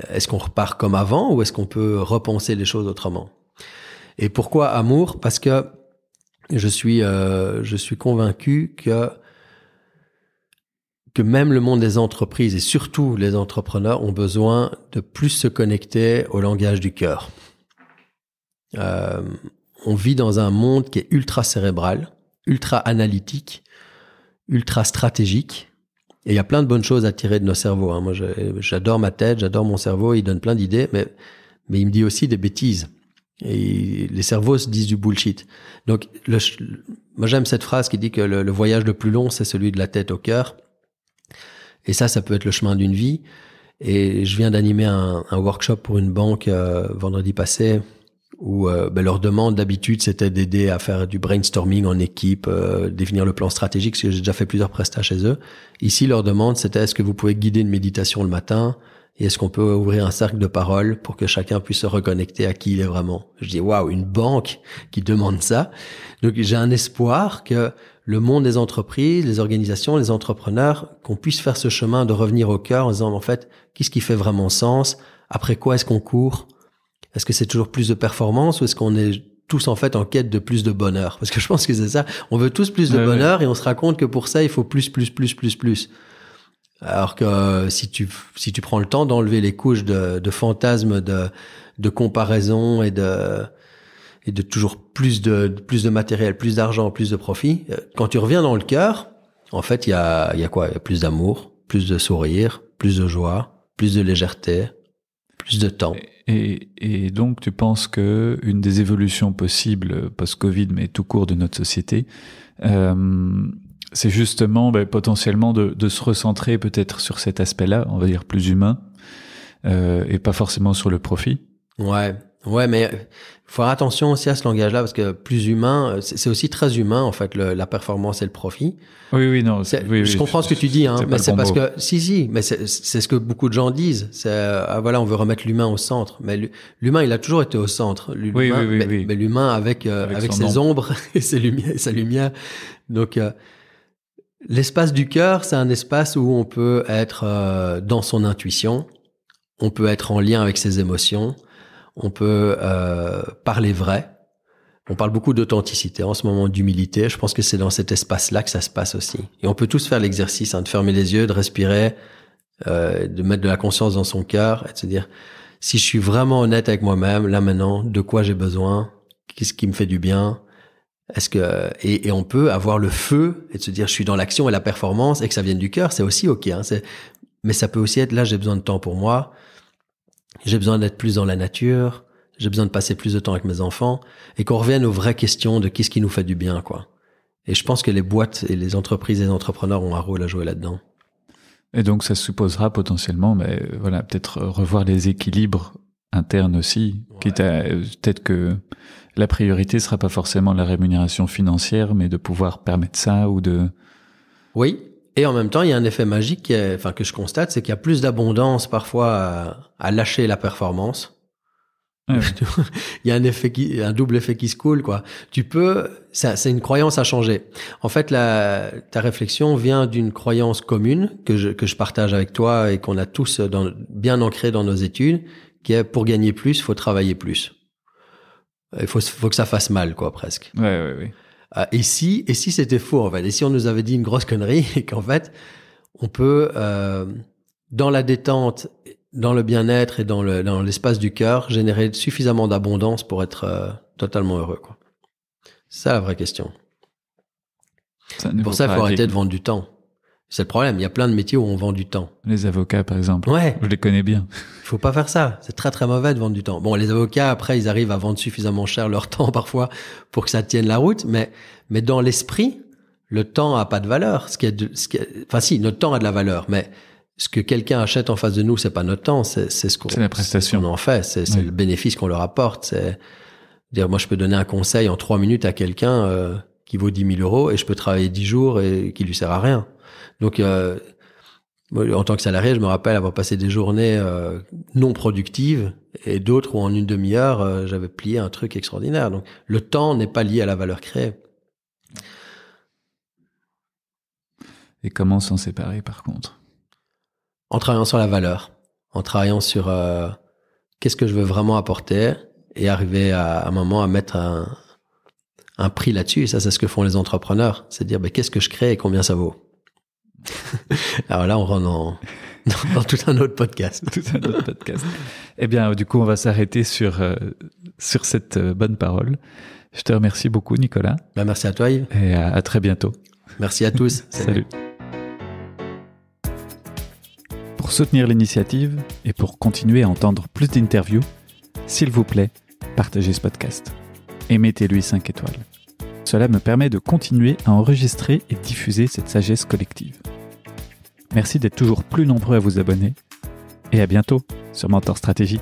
est-ce qu'on repart comme avant ou est-ce qu'on peut repenser les choses autrement? Et pourquoi amour? Parce que je suis convaincu que même le monde des entreprises et surtout les entrepreneurs ont besoin de plus se connecter au langage du cœur. On vit dans un monde qui est ultra cérébral, ultra analytique, ultra stratégique. Et il y a plein de bonnes choses à tirer de nos cerveaux. Hein. Moi, j'adore ma tête, j'adore mon cerveau, il donne plein d'idées, mais il me dit aussi des bêtises. Et les cerveaux se disent du bullshit. Donc, moi, j'aime cette phrase qui dit que le voyage le plus long, c'est celui de la tête au cœur. Et ça peut être le chemin d'une vie. Et je viens d'animer un workshop pour une banque vendredi passé, où leur demande d'habitude c'était d'aider à faire du brainstorming en équipe, définir le plan stratégique, parce que j'ai déjà fait plusieurs prestats chez eux. Ici, leur demande c'était est-ce que vous pouvez guider une méditation le matin Et est-ce qu'on peut ouvrir un cercle de parole pour que chacun puisse se reconnecter à qui il est vraiment? Je dis, waouh, une banque qui demande ça. Donc, j'ai un espoir que le monde des entreprises, les organisations, les entrepreneurs, qu'on puisse faire ce chemin de revenir au cœur en disant, en fait, qu'est-ce qui fait vraiment sens? Après quoi est-ce qu'on court? Est-ce que c'est toujours plus de performance ou est-ce qu'on est tous en fait en quête de plus de bonheur? Parce que je pense que c'est ça. On veut tous plus de bonheur et on se rend compte que pour ça, il faut plus. Alors que si tu prends le temps d'enlever les couches de fantasmes, de comparaison et de toujours plus de matériel, plus d'argent, plus de profit, quand tu reviens dans le cœur, en fait, il y a quoi? Il y a plus d'amour, plus de sourire, plus de joie, plus de légèreté, plus de temps. Et donc, tu penses que une des évolutions possibles post-Covid, mais tout court de notre société, c'est justement potentiellement de se recentrer peut-être sur cet aspect-là, on va dire plus humain, et pas forcément sur le profit. Ouais, mais faut faire attention aussi à ce langage-là parce que plus humain, c'est aussi très humain en fait la performance et le profit. Oui, non. Je comprends ce que tu dis, mais c'est parce que mais c'est ce que beaucoup de gens disent. Voilà, on veut remettre l'humain au centre, mais l'humain il a toujours été au centre. Mais l'humain avec ses ombres et sa lumière. Donc l'espace du cœur, c'est un espace où on peut être dans son intuition, on peut être en lien avec ses émotions. On peut parler vrai. On parle beaucoup d'authenticité en ce moment, d'humilité. Je pense que c'est dans cet espace-là que ça se passe aussi. Et on peut tous faire l'exercice, de fermer les yeux, de respirer, de mettre de la conscience dans son cœur et de se dire, si je suis vraiment honnête avec moi-même, là maintenant, de quoi j'ai besoin, qu'est-ce qui me fait du bien, et on peut avoir le feu et de se dire, je suis dans l'action et la performance et que ça vienne du cœur, c'est aussi ok. Mais ça peut aussi être, là, j'ai besoin de temps pour moi. J'ai besoin d'être plus dans la nature, j'ai besoin de passer plus de temps avec mes enfants, et qu'on revienne aux vraies questions de qu'est-ce qui nous fait du bien, quoi. Et je pense que les boîtes et les entreprises et les entrepreneurs ont un rôle à jouer là-dedans. Et donc ça supposera potentiellement, peut-être revoir les équilibres internes aussi. Ouais. Peut-être que la priorité sera pas forcément la rémunération financière, mais de pouvoir permettre ça ou de... Oui. Et en même temps, il y a un effet magique que je constate, c'est qu'il y a plus d'abondance parfois à lâcher la performance. Ouais. Il y a un double effet qui se coule, quoi. C'est une croyance à changer. En fait, ta réflexion vient d'une croyance commune que je partage avec toi et qu'on a tous bien ancré dans nos études, qui est pour gagner plus, il faut travailler plus. Il faut que ça fasse mal, quoi, presque. Oui. Et si c'était faux, en fait, et si on nous avait dit une grosse connerie, et qu'en fait, on peut, dans la détente, dans le bien-être et dans l'espace du cœur, générer suffisamment d'abondance pour être totalement heureux, quoi. C'est ça la vraie question. Pour ça, il faut arrêter de vendre du temps. C'est le problème. Il y a plein de métiers où on vend du temps. Les avocats, par exemple. Ouais. Je les connais bien. Il faut pas faire ça. C'est très, très mauvais de vendre du temps. Bon, les avocats, après, ils arrivent à vendre suffisamment cher leur temps, parfois, pour que ça tienne la route. Mais dans l'esprit, le temps a pas de valeur. Enfin, si, notre temps a de la valeur. Mais ce que quelqu'un achète en face de nous, c'est pas notre temps. C'est la prestation. Ce qu'on en fait. C'est le bénéfice qu'on leur apporte. C'est dire, moi, je peux donner un conseil en 3 minutes à quelqu'un, qui vaut 10 000 euros et je peux travailler 10 jours et qui lui sert à rien. Donc, en tant que salarié, je me rappelle avoir passé des journées non productives et d'autres où en une demi-heure, j'avais plié un truc extraordinaire. Donc, le temps n'est pas lié à la valeur créée. Et comment s'en séparer, par contre? En travaillant sur la valeur, en travaillant sur qu'est-ce que je veux vraiment apporter et arriver à un moment à mettre un prix là-dessus. Et ça, c'est ce que font les entrepreneurs. C'est dire, qu'est-ce que je crée et combien ça vaut? Alors là, on rentre dans tout un autre podcast. Eh bien, du coup, on va s'arrêter sur cette bonne parole. Je te remercie beaucoup, Nicolas. Merci à toi, Yves. Et à très bientôt. Merci à tous. Salut. Pour soutenir l'initiative et pour continuer à entendre plus d'interviews, s'il vous plaît, partagez ce podcast et mettez-lui 5 étoiles. Cela me permet de continuer à enregistrer et diffuser cette sagesse collective. Merci d'être toujours plus nombreux à vous abonner et à bientôt sur Mentor Stratégie.